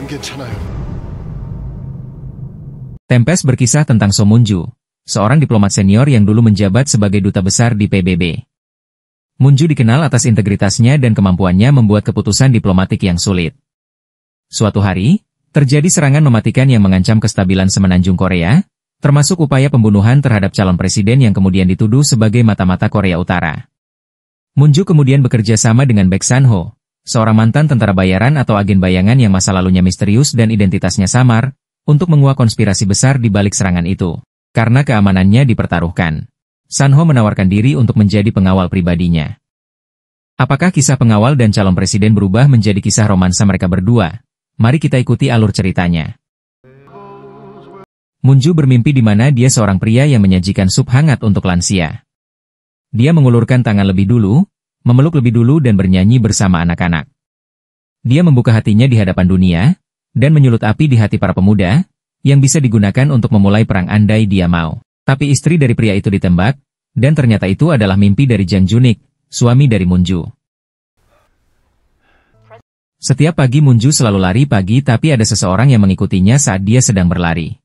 괜찮아요. Tempest berkisah tentang So Moonju, seorang diplomat senior yang dulu menjabat sebagai duta besar di PBB. Moonju dikenal atas integritasnya dan kemampuannya membuat keputusan diplomatik yang sulit. Suatu hari, terjadi serangan mematikan yang mengancam kestabilan semenanjung Korea, termasuk upaya pembunuhan terhadap calon presiden yang kemudian dituduh sebagai mata-mata Korea Utara. Moonju kemudian bekerja sama dengan Baek San-ho, seorang mantan tentara bayaran atau agen bayangan yang masa lalunya misterius dan identitasnya samar, untuk menguak konspirasi besar di balik serangan itu. Karena keamanannya dipertaruhkan, San-ho menawarkan diri untuk menjadi pengawal pribadinya. Apakah kisah pengawal dan calon presiden berubah menjadi kisah romansa mereka berdua? Mari kita ikuti alur ceritanya. Moonju bermimpi di mana dia seorang pria yang menyajikan sup hangat untuk lansia. Dia mengulurkan tangan lebih dulu, memeluk lebih dulu dan bernyanyi bersama anak-anak. Dia membuka hatinya di hadapan dunia, dan menyulut api di hati para pemuda, yang bisa digunakan untuk memulai perang andai dia mau. Tapi istri dari pria itu ditembak, dan ternyata itu adalah mimpi dari Jang Junik, suami dari Moonju. Setiap pagi Moonju selalu lari pagi tapi ada seseorang yang mengikutinya saat dia sedang berlari.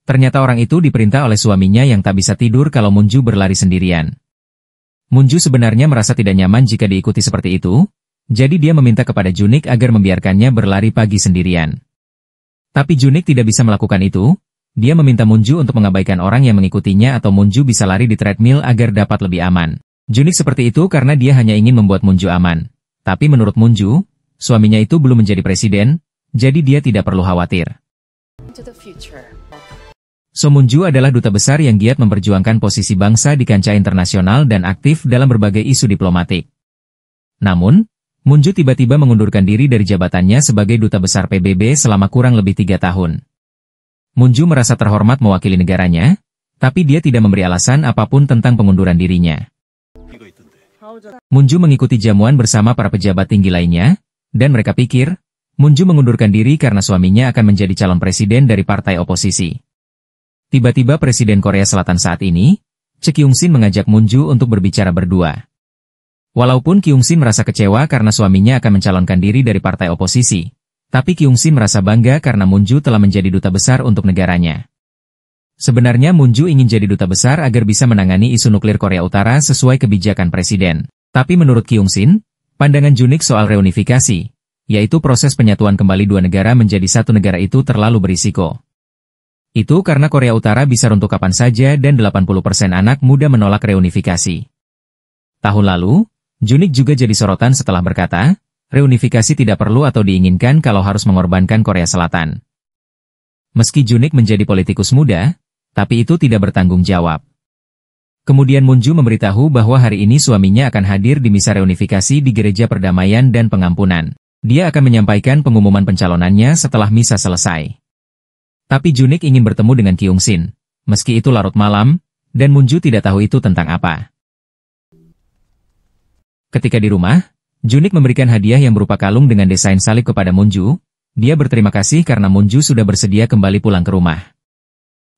Ternyata orang itu diperintah oleh suaminya yang tak bisa tidur kalau Moonju berlari sendirian. Moonju sebenarnya merasa tidak nyaman jika diikuti seperti itu, jadi dia meminta kepada Junik agar membiarkannya berlari pagi sendirian. Tapi Junik tidak bisa melakukan itu, dia meminta Moonju untuk mengabaikan orang yang mengikutinya atau Moonju bisa lari di treadmill agar dapat lebih aman. Junik seperti itu karena dia hanya ingin membuat Moonju aman. Tapi menurut Moonju, suaminya itu belum menjadi presiden, jadi dia tidak perlu khawatir. So Moonju adalah duta besar yang giat memperjuangkan posisi bangsa di kancah internasional dan aktif dalam berbagai isu diplomatik. Namun, Moonju tiba-tiba mengundurkan diri dari jabatannya sebagai duta besar PBB selama kurang lebih 3 tahun. Moonju merasa terhormat mewakili negaranya, tapi dia tidak memberi alasan apapun tentang pengunduran dirinya. Moonju mengikuti jamuan bersama para pejabat tinggi lainnya, dan mereka pikir, Moonju mengundurkan diri karena suaminya akan menjadi calon presiden dari partai oposisi. Tiba-tiba Presiden Korea Selatan saat ini, Choi Kyung-sin mengajak Moonju untuk berbicara berdua. Walaupun Kyung-sin merasa kecewa karena suaminya akan mencalonkan diri dari partai oposisi, tapi Kyung-sin merasa bangga karena Moonju telah menjadi duta besar untuk negaranya. Sebenarnya Moonju ingin jadi duta besar agar bisa menangani isu nuklir Korea Utara sesuai kebijakan presiden. Tapi menurut Kyung-sin, pandangan Junik soal reunifikasi, yaitu proses penyatuan kembali dua negara menjadi satu negara itu terlalu berisiko. Itu karena Korea Utara bisa runtuh kapan saja dan 80% anak muda menolak reunifikasi. Tahun lalu, Junik juga jadi sorotan setelah berkata, reunifikasi tidak perlu atau diinginkan kalau harus mengorbankan Korea Selatan. Meski Junik menjadi politikus muda, tapi itu tidak bertanggung jawab. Kemudian Moonju memberitahu bahwa hari ini suaminya akan hadir di misa reunifikasi di Gereja Perdamaian dan Pengampunan. Dia akan menyampaikan pengumuman pencalonannya setelah misa selesai. Tapi Junik ingin bertemu dengan Kyung-sin, meski itu larut malam, dan Moonju tidak tahu itu tentang apa. Ketika di rumah, Junik memberikan hadiah yang berupa kalung dengan desain salib kepada Moonju. Dia berterima kasih karena Moonju sudah bersedia kembali pulang ke rumah.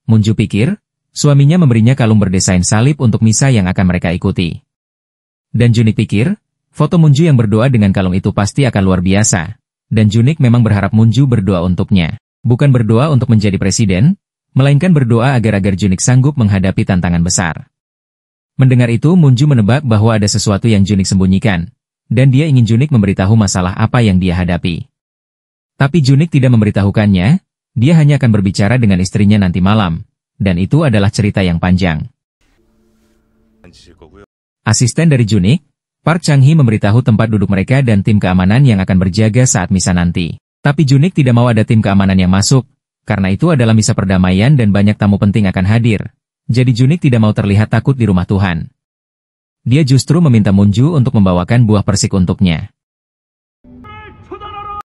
Moonju pikir, suaminya memberinya kalung berdesain salib untuk misa yang akan mereka ikuti. Dan Junik pikir, foto Moonju yang berdoa dengan kalung itu pasti akan luar biasa. Dan Junik memang berharap Moonju berdoa untuknya. Bukan berdoa untuk menjadi presiden, melainkan berdoa agar Junik sanggup menghadapi tantangan besar. Mendengar itu Moonju menebak bahwa ada sesuatu yang Junik sembunyikan, dan dia ingin Junik memberitahu masalah apa yang dia hadapi. Tapi Junik tidak memberitahukannya, dia hanya akan berbicara dengan istrinya nanti malam, dan itu adalah cerita yang panjang. Asisten dari Junik, Park Chang-hee memberitahu tempat duduk mereka dan tim keamanan yang akan berjaga saat misa nanti. Tapi Junik tidak mau ada tim keamanan yang masuk, karena itu adalah misa perdamaian dan banyak tamu penting akan hadir. Jadi Junik tidak mau terlihat takut di rumah Tuhan. Dia justru meminta Moonju untuk membawakan buah persik untuknya.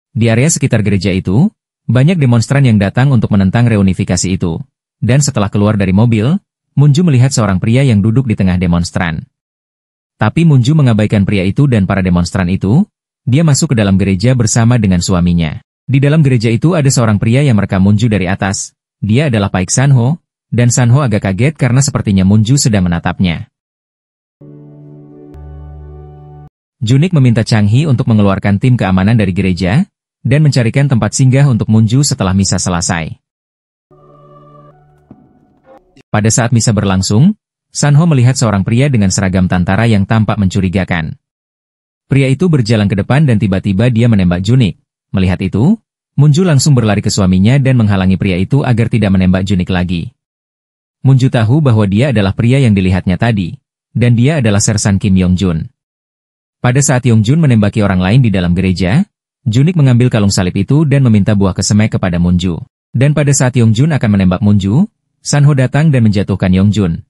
Di area sekitar gereja itu, banyak demonstran yang datang untuk menentang reunifikasi itu. Dan setelah keluar dari mobil, Moonju melihat seorang pria yang duduk di tengah demonstran. Tapi Moonju mengabaikan pria itu dan para demonstran itu. Dia masuk ke dalam gereja bersama dengan suaminya. Di dalam gereja itu ada seorang pria yang merekam Moonju dari atas. Dia adalah Baek San-ho, dan San-ho agak kaget karena sepertinya Moonju sedang menatapnya. Junik meminta Chang-hee untuk mengeluarkan tim keamanan dari gereja, dan mencarikan tempat singgah untuk Munju setelah misa selesai. Pada saat misa berlangsung, Sanho melihat seorang pria dengan seragam tentara yang tampak mencurigakan. Pria itu berjalan ke depan dan tiba-tiba dia menembak Junik. Melihat itu, Munju langsung berlari ke suaminya dan menghalangi pria itu agar tidak menembak Junik lagi. Munju tahu bahwa dia adalah pria yang dilihatnya tadi, dan dia adalah Sersan Kim Yong-jun. Pada saat Yong-jun menembaki orang lain di dalam gereja, Junik mengambil kalung salib itu dan meminta buah kesemek kepada Munju. Dan pada saat Yong-jun akan menembak Munju, Sanho datang dan menjatuhkan Yong-jun.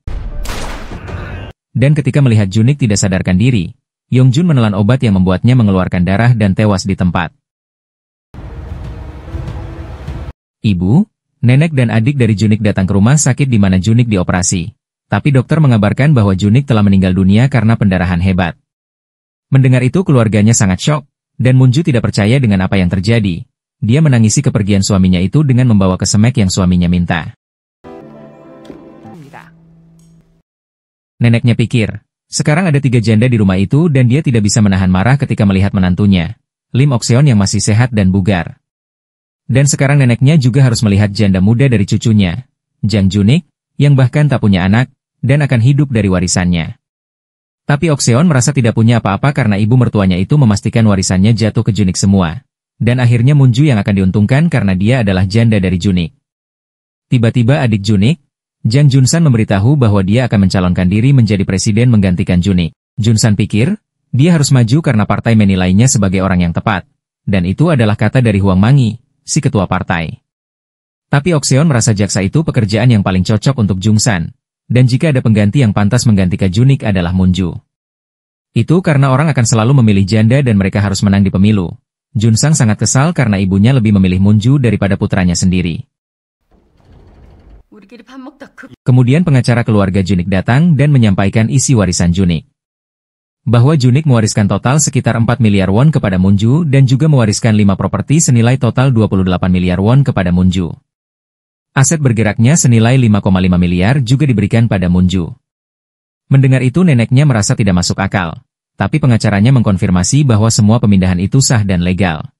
Dan ketika melihat Junik tidak sadarkan diri, Yong-jun menelan obat yang membuatnya mengeluarkan darah dan tewas di tempat. Ibu, nenek dan adik dari Junik datang ke rumah sakit di mana Junik dioperasi. Tapi dokter mengabarkan bahwa Junik telah meninggal dunia karena pendarahan hebat. Mendengar itu keluarganya sangat syok, dan Munju tidak percaya dengan apa yang terjadi. Dia menangisi kepergian suaminya itu dengan membawa kesemek yang suaminya minta. Neneknya pikir, sekarang ada 3 janda di rumah itu dan dia tidak bisa menahan marah ketika melihat menantunya, Lim Ok-seon yang masih sehat dan bugar. Dan sekarang neneknya juga harus melihat janda muda dari cucunya, Jang Junik, yang bahkan tak punya anak, dan akan hidup dari warisannya. Tapi Ok-seon merasa tidak punya apa-apa karena ibu mertuanya itu memastikan warisannya jatuh ke Junik semua. Dan akhirnya Munju yang akan diuntungkan karena dia adalah janda dari Junik. Tiba-tiba adik Junik, Jang Junsan memberitahu bahwa dia akan mencalonkan diri menjadi presiden menggantikan Junik. Junsan pikir, dia harus maju karena partai menilainya sebagai orang yang tepat. Dan itu adalah kata dari Huang Mangi, si ketua partai. Tapi Ok-seon merasa jaksa itu pekerjaan yang paling cocok untuk Jungsan. Dan jika ada pengganti yang pantas menggantikan Junik adalah Munju. Itu karena orang akan selalu memilih janda dan mereka harus menang di pemilu. Junsang sangat kesal karena ibunya lebih memilih Munju daripada putranya sendiri. Kemudian pengacara keluarga Junik datang dan menyampaikan isi warisan Junik. Bahwa Junik mewariskan total sekitar 4 miliar won kepada Munju dan juga mewariskan 5 properti senilai total 28 miliar won kepada Munju. Aset bergeraknya senilai 5,5 miliar juga diberikan pada Munju. Mendengar itu neneknya merasa tidak masuk akal, tapi pengacaranya mengkonfirmasi bahwa semua pemindahan itu sah dan legal.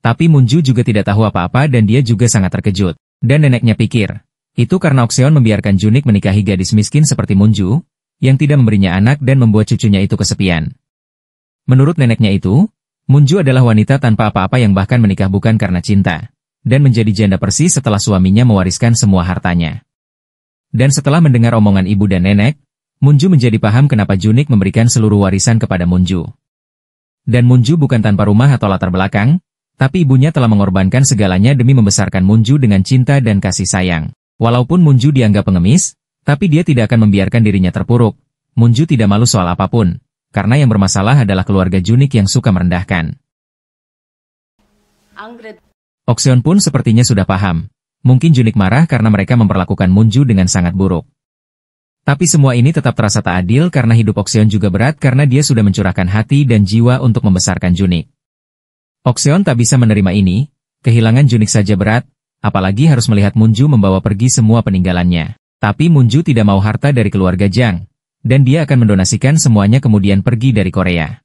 Tapi Munju juga tidak tahu apa-apa dan dia juga sangat terkejut. Dan neneknya pikir, itu karena Ok-seon membiarkan Junik menikahi gadis miskin seperti Munju, yang tidak memberinya anak dan membuat cucunya itu kesepian. Menurut neneknya itu, Munju adalah wanita tanpa apa-apa yang bahkan menikah bukan karena cinta. Dan menjadi janda persis setelah suaminya mewariskan semua hartanya. Dan setelah mendengar omongan ibu dan nenek, Munju menjadi paham kenapa Junik memberikan seluruh warisan kepada Munju. Dan Munju bukan tanpa rumah atau latar belakang, tapi ibunya telah mengorbankan segalanya demi membesarkan Munju dengan cinta dan kasih sayang. Walaupun Munju dianggap pengemis, tapi dia tidak akan membiarkan dirinya terpuruk. Munju tidak malu soal apapun, karena yang bermasalah adalah keluarga Junik yang suka merendahkan. Ok-seon pun sepertinya sudah paham. Mungkin Junik marah karena mereka memperlakukan Munju dengan sangat buruk. Tapi semua ini tetap terasa tak adil karena hidup Ok-seon juga berat karena dia sudah mencurahkan hati dan jiwa untuk membesarkan Junik. Ok-seon tak bisa menerima ini, kehilangan Junik saja berat, apalagi harus melihat Munju membawa pergi semua peninggalannya. Tapi Munju tidak mau harta dari keluarga Jang, dan dia akan mendonasikan semuanya kemudian pergi dari Korea.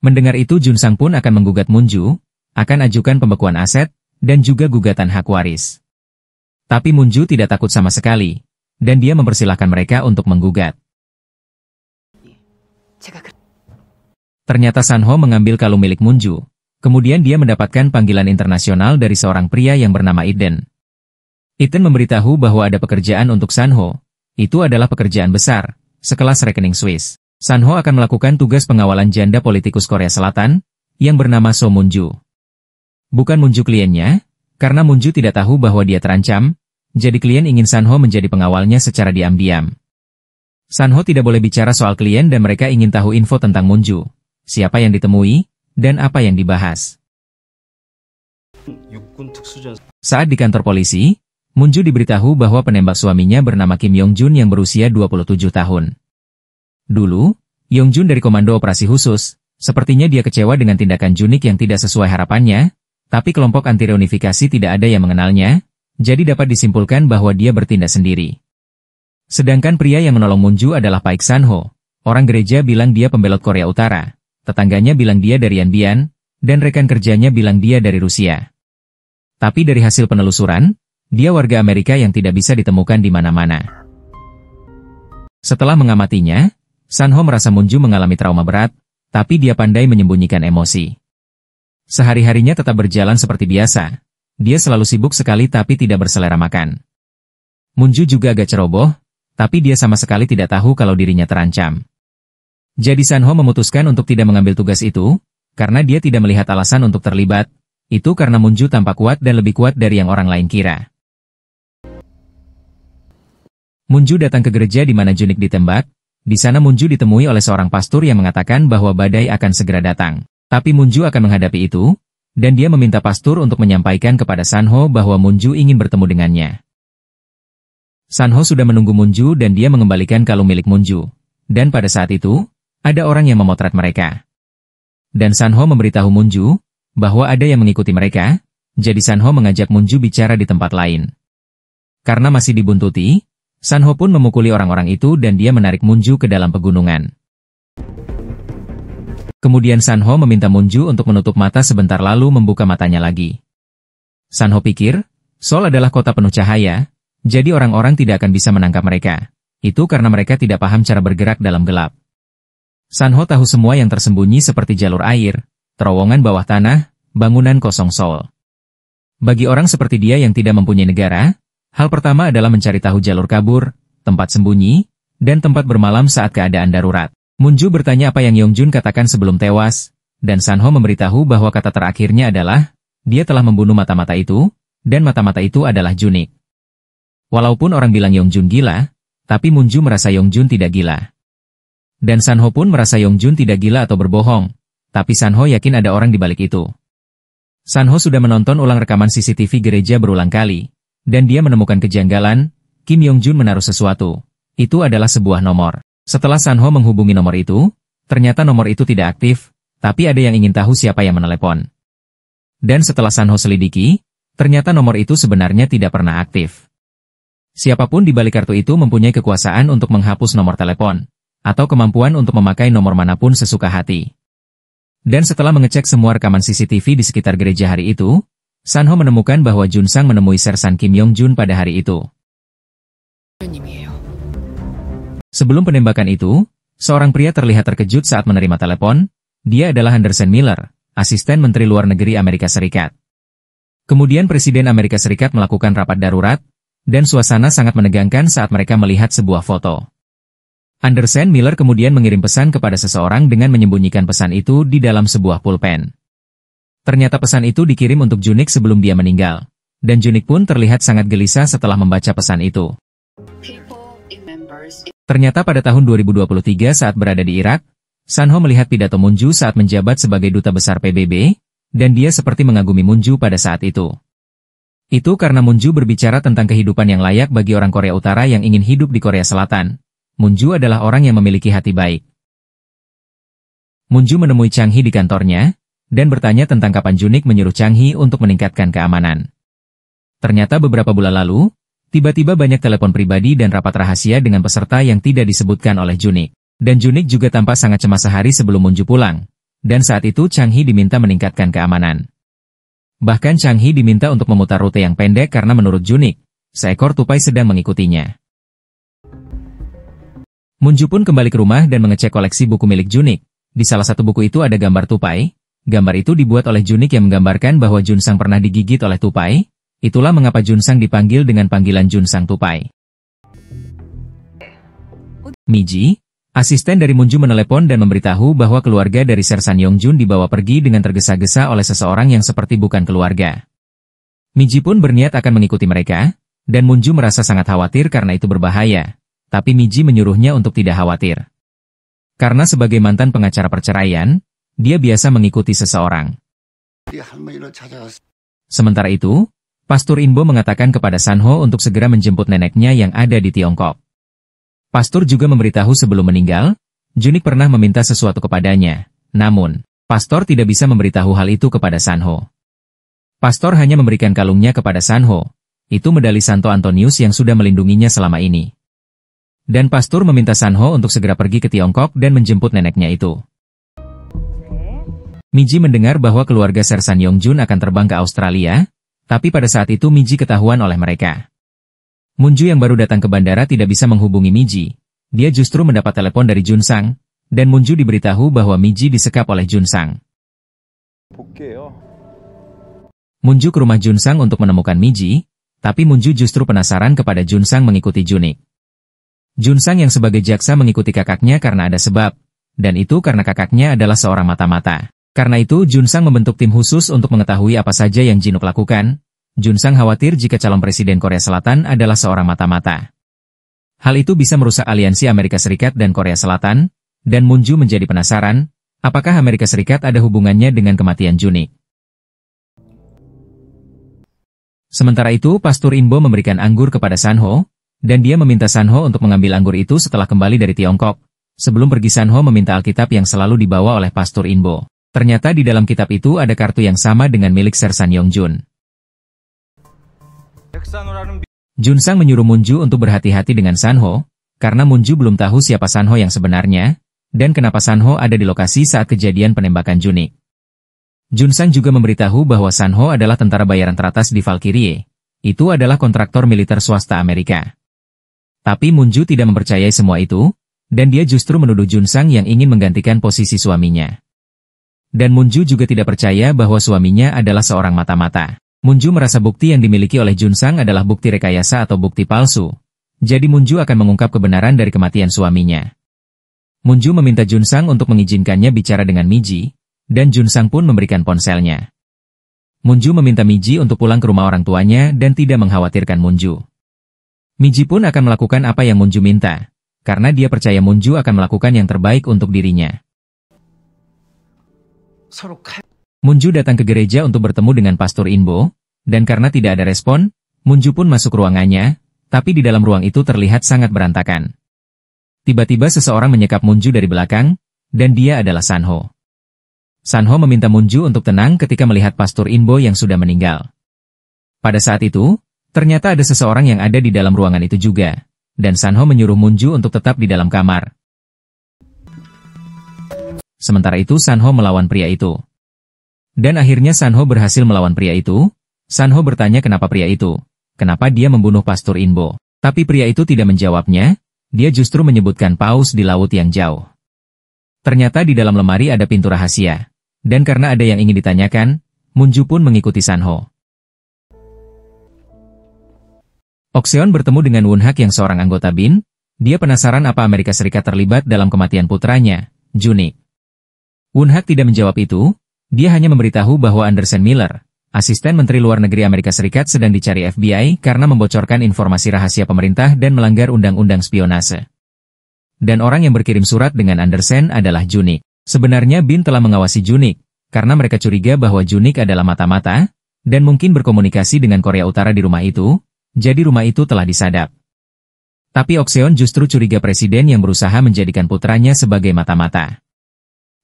Mendengar itu Junsang pun akan menggugat Munju, akan ajukan pembekuan aset, dan juga gugatan hak waris. Tapi Munju tidak takut sama sekali, dan dia mempersilahkan mereka untuk menggugat. Ternyata Sanho mengambil kalung milik Munju, kemudian dia mendapatkan panggilan internasional dari seorang pria yang bernama Iden. Iden memberitahu bahwa ada pekerjaan untuk Sanho, itu adalah pekerjaan besar, sekelas rekening Swiss. Sanho akan melakukan tugas pengawalan janda politikus Korea Selatan, yang bernama So Munju. Bukan Munju kliennya, karena Munju tidak tahu bahwa dia terancam, jadi klien ingin Sanho menjadi pengawalnya secara diam-diam. Sanho tidak boleh bicara soal klien dan mereka ingin tahu info tentang Munju, siapa yang ditemui, dan apa yang dibahas. Saat di kantor polisi, Munju diberitahu bahwa penembak suaminya bernama Kim Yong-jun yang berusia 27 tahun. Dulu, Yong-jun dari Komando Operasi Khusus, sepertinya dia kecewa dengan tindakan Junik yang tidak sesuai harapannya, tapi kelompok anti reunifikasi tidak ada yang mengenalnya, jadi dapat disimpulkan bahwa dia bertindak sendiri. Sedangkan pria yang menolong Munju adalah Paik Sanho, orang gereja bilang dia pembelot Korea Utara, tetangganya bilang dia dari Yanbian, dan rekan kerjanya bilang dia dari Rusia. Tapi dari hasil penelusuran, dia warga Amerika yang tidak bisa ditemukan di mana-mana. Setelah mengamatinya, Sanho merasa Moonju mengalami trauma berat, tapi dia pandai menyembunyikan emosi. Sehari-harinya tetap berjalan seperti biasa. Dia selalu sibuk sekali tapi tidak berselera makan. Moonju juga agak ceroboh, tapi dia sama sekali tidak tahu kalau dirinya terancam. Jadi Sanho memutuskan untuk tidak mengambil tugas itu, karena dia tidak melihat alasan untuk terlibat. Itu karena Moonju tampak kuat dan lebih kuat dari yang orang lain kira. Moonju datang ke gereja di mana Junik ditembak. Di sana Moonju ditemui oleh seorang pastor yang mengatakan bahwa badai akan segera datang. Tapi Moonju akan menghadapi itu, dan dia meminta pastor untuk menyampaikan kepada Sanho bahwa Moonju ingin bertemu dengannya. Sanho sudah menunggu Moonju dan dia mengembalikan kalung milik Moonju. Dan pada saat itu, ada orang yang memotret mereka. Dan Sanho memberitahu Moonju bahwa ada yang mengikuti mereka, jadi Sanho mengajak Moonju bicara di tempat lain. Karena masih dibuntuti, Sanho pun memukuli orang-orang itu dan dia menarik Moonju ke dalam pegunungan. Kemudian Sanho meminta Moonju untuk menutup mata sebentar lalu membuka matanya lagi. Sanho pikir, Seoul adalah kota penuh cahaya, jadi orang-orang tidak akan bisa menangkap mereka. Itu karena mereka tidak paham cara bergerak dalam gelap. Sanho tahu semua yang tersembunyi seperti jalur air, terowongan bawah tanah, bangunan kosong Seoul. Bagi orang seperti dia yang tidak mempunyai negara, hal pertama adalah mencari tahu jalur kabur, tempat sembunyi, dan tempat bermalam saat keadaan darurat. Moonju bertanya apa yang Yongjun katakan sebelum tewas, dan Sanho memberitahu bahwa kata terakhirnya adalah, dia telah membunuh mata-mata itu, dan mata-mata itu adalah Junik. Walaupun orang bilang Yongjun gila, tapi Moonju merasa Yongjun tidak gila. Dan Sanho pun merasa Yongjun tidak gila atau berbohong, tapi Sanho yakin ada orang di balik itu. Sanho sudah menonton ulang rekaman CCTV gereja berulang kali, dan dia menemukan kejanggalan. Kim Yongjun menaruh sesuatu. Itu adalah sebuah nomor. Setelah Sanho menghubungi nomor itu, ternyata nomor itu tidak aktif, tapi ada yang ingin tahu siapa yang menelepon. Dan setelah Sanho selidiki, ternyata nomor itu sebenarnya tidak pernah aktif. Siapapun di balik kartu itu mempunyai kekuasaan untuk menghapus nomor telepon, atau kemampuan untuk memakai nomor manapun sesuka hati. Dan setelah mengecek semua rekaman CCTV di sekitar gereja hari itu, Sanho menemukan bahwa Junsang menemui Sersan Kim Yongjun pada hari itu. Sebelum penembakan itu, seorang pria terlihat terkejut saat menerima telepon. Dia adalah Henderson Miller, asisten Menteri Luar Negeri Amerika Serikat. Kemudian Presiden Amerika Serikat melakukan rapat darurat, dan suasana sangat menegangkan saat mereka melihat sebuah foto. Anderson Miller kemudian mengirim pesan kepada seseorang dengan menyembunyikan pesan itu di dalam sebuah pulpen. Ternyata pesan itu dikirim untuk Junik sebelum dia meninggal, dan Junik pun terlihat sangat gelisah setelah membaca pesan itu. Ternyata pada tahun 2023 saat berada di Irak, Sanho melihat pidato Moonju saat menjabat sebagai duta besar PBB, dan dia seperti mengagumi Moonju pada saat itu. Itu karena Moonju berbicara tentang kehidupan yang layak bagi orang Korea Utara yang ingin hidup di Korea Selatan. Moonju adalah orang yang memiliki hati baik. Moonju menemui Chang Hee di kantornya, dan bertanya tentang kapan Junik menyuruh Chang Hee untuk meningkatkan keamanan. Ternyata beberapa bulan lalu, tiba-tiba banyak telepon pribadi dan rapat rahasia dengan peserta yang tidak disebutkan oleh Junik. Dan Junik juga tampak sangat cemas sehari sebelum Moonju pulang. Dan saat itu Chang Hee diminta meningkatkan keamanan. Bahkan Chang Hee diminta untuk memutar rute yang pendek karena menurut Junik, seekor tupai sedang mengikutinya. Moonju pun kembali ke rumah dan mengecek koleksi buku milik Junik. Di salah satu buku itu ada gambar tupai. Gambar itu dibuat oleh Junik yang menggambarkan bahwa Junsang pernah digigit oleh tupai. Itulah mengapa Junsang dipanggil dengan panggilan Junsang tupai. Miji, asisten dari Moonju menelepon dan memberitahu bahwa keluarga dari Sersan Yongjun dibawa pergi dengan tergesa-gesa oleh seseorang yang seperti bukan keluarga. Miji pun berniat akan mengikuti mereka, dan Moonju merasa sangat khawatir karena itu berbahaya. Tapi Miji menyuruhnya untuk tidak khawatir. Karena sebagai mantan pengacara perceraian, dia biasa mengikuti seseorang. Sementara itu, Pastor Inbo mengatakan kepada Sanho untuk segera menjemput neneknya yang ada di Tiongkok. Pastor juga memberitahu sebelum meninggal, Junik pernah meminta sesuatu kepadanya. Namun, Pastor tidak bisa memberitahu hal itu kepada Sanho. Pastor hanya memberikan kalungnya kepada Sanho. Itu medali Santo Antonius yang sudah melindunginya selama ini. Dan Pastor meminta Sanho untuk segera pergi ke Tiongkok dan menjemput neneknya itu. Miji mendengar bahwa keluarga Sersan Yongjun akan terbang ke Australia, tapi pada saat itu Miji ketahuan oleh mereka. Munju yang baru datang ke bandara tidak bisa menghubungi Miji. Dia justru mendapat telepon dari Junsang, dan Munju diberitahu bahwa Miji disekap oleh Junsang. Munju ke rumah Junsang untuk menemukan Miji, tapi Munju justru penasaran kepada Junsang mengikuti Junik. Junsang yang sebagai jaksa mengikuti kakaknya karena ada sebab, dan itu karena kakaknya adalah seorang mata-mata. Karena itu Junsang membentuk tim khusus untuk mengetahui apa saja yang Jinuk lakukan. Junsang khawatir jika calon presiden Korea Selatan adalah seorang mata-mata. Hal itu bisa merusak aliansi Amerika Serikat dan Korea Selatan, dan Munju menjadi penasaran, apakah Amerika Serikat ada hubungannya dengan kematian Junik. Sementara itu Pastor Inbo memberikan anggur kepada Sanho, dan dia meminta Sanho untuk mengambil anggur itu setelah kembali dari Tiongkok. Sebelum pergi Sanho meminta Alkitab yang selalu dibawa oleh Pastor Inbo. Ternyata di dalam kitab itu ada kartu yang sama dengan milik Sersan Yongjun. Junsang menyuruh Munju untuk berhati-hati dengan Sanho, karena Munju belum tahu siapa Sanho yang sebenarnya, dan kenapa Sanho ada di lokasi saat kejadian penembakan Junik. Junsang juga memberitahu bahwa Sanho adalah tentara bayaran teratas di Valkyrie. Itu adalah kontraktor militer swasta Amerika. Tapi Munju tidak mempercayai semua itu, dan dia justru menuduh Junsang yang ingin menggantikan posisi suaminya. Dan Munju juga tidak percaya bahwa suaminya adalah seorang mata-mata. Munju merasa bukti yang dimiliki oleh Junsang adalah bukti rekayasa atau bukti palsu. Jadi Munju akan mengungkap kebenaran dari kematian suaminya. Munju meminta Junsang untuk mengizinkannya bicara dengan Miji, dan Junsang pun memberikan ponselnya. Munju meminta Miji untuk pulang ke rumah orang tuanya dan tidak mengkhawatirkan Munju. Miji pun akan melakukan apa yang Munju minta, karena dia percaya Munju akan melakukan yang terbaik untuk dirinya. Munju datang ke gereja untuk bertemu dengan Pastor Inbo, dan karena tidak ada respon, Munju pun masuk ruangannya, tapi di dalam ruang itu terlihat sangat berantakan. Tiba-tiba seseorang menyekap Munju dari belakang, dan dia adalah Sanho. Sanho meminta Munju untuk tenang ketika melihat Pastor Inbo yang sudah meninggal. Pada saat itu, ternyata ada seseorang yang ada di dalam ruangan itu juga, dan Sanho menyuruh Munju untuk tetap di dalam kamar. Sementara itu Sanho melawan pria itu. Dan akhirnya Sanho berhasil melawan pria itu. Sanho bertanya kenapa pria itu, kenapa dia membunuh Pastor Inbo. Tapi pria itu tidak menjawabnya, dia justru menyebutkan paus di laut yang jauh. Ternyata di dalam lemari ada pintu rahasia. Dan karena ada yang ingin ditanyakan, Munju pun mengikuti Sanho. Okseon bertemu dengan Wonhak yang seorang anggota BIN. Dia penasaran apa Amerika Serikat terlibat dalam kematian putranya, Junik. Wonhak tidak menjawab itu. Dia hanya memberitahu bahwa Anderson Miller, asisten Menteri Luar Negeri Amerika Serikat sedang dicari FBI karena membocorkan informasi rahasia pemerintah dan melanggar undang-undang spionase. Dan orang yang berkirim surat dengan Anderson adalah Junik. Sebenarnya BIN telah mengawasi Junik, karena mereka curiga bahwa Junik adalah mata-mata, dan mungkin berkomunikasi dengan Korea Utara di rumah itu, jadi rumah itu telah disadap. Tapi Okseon justru curiga presiden yang berusaha menjadikan putranya sebagai mata-mata.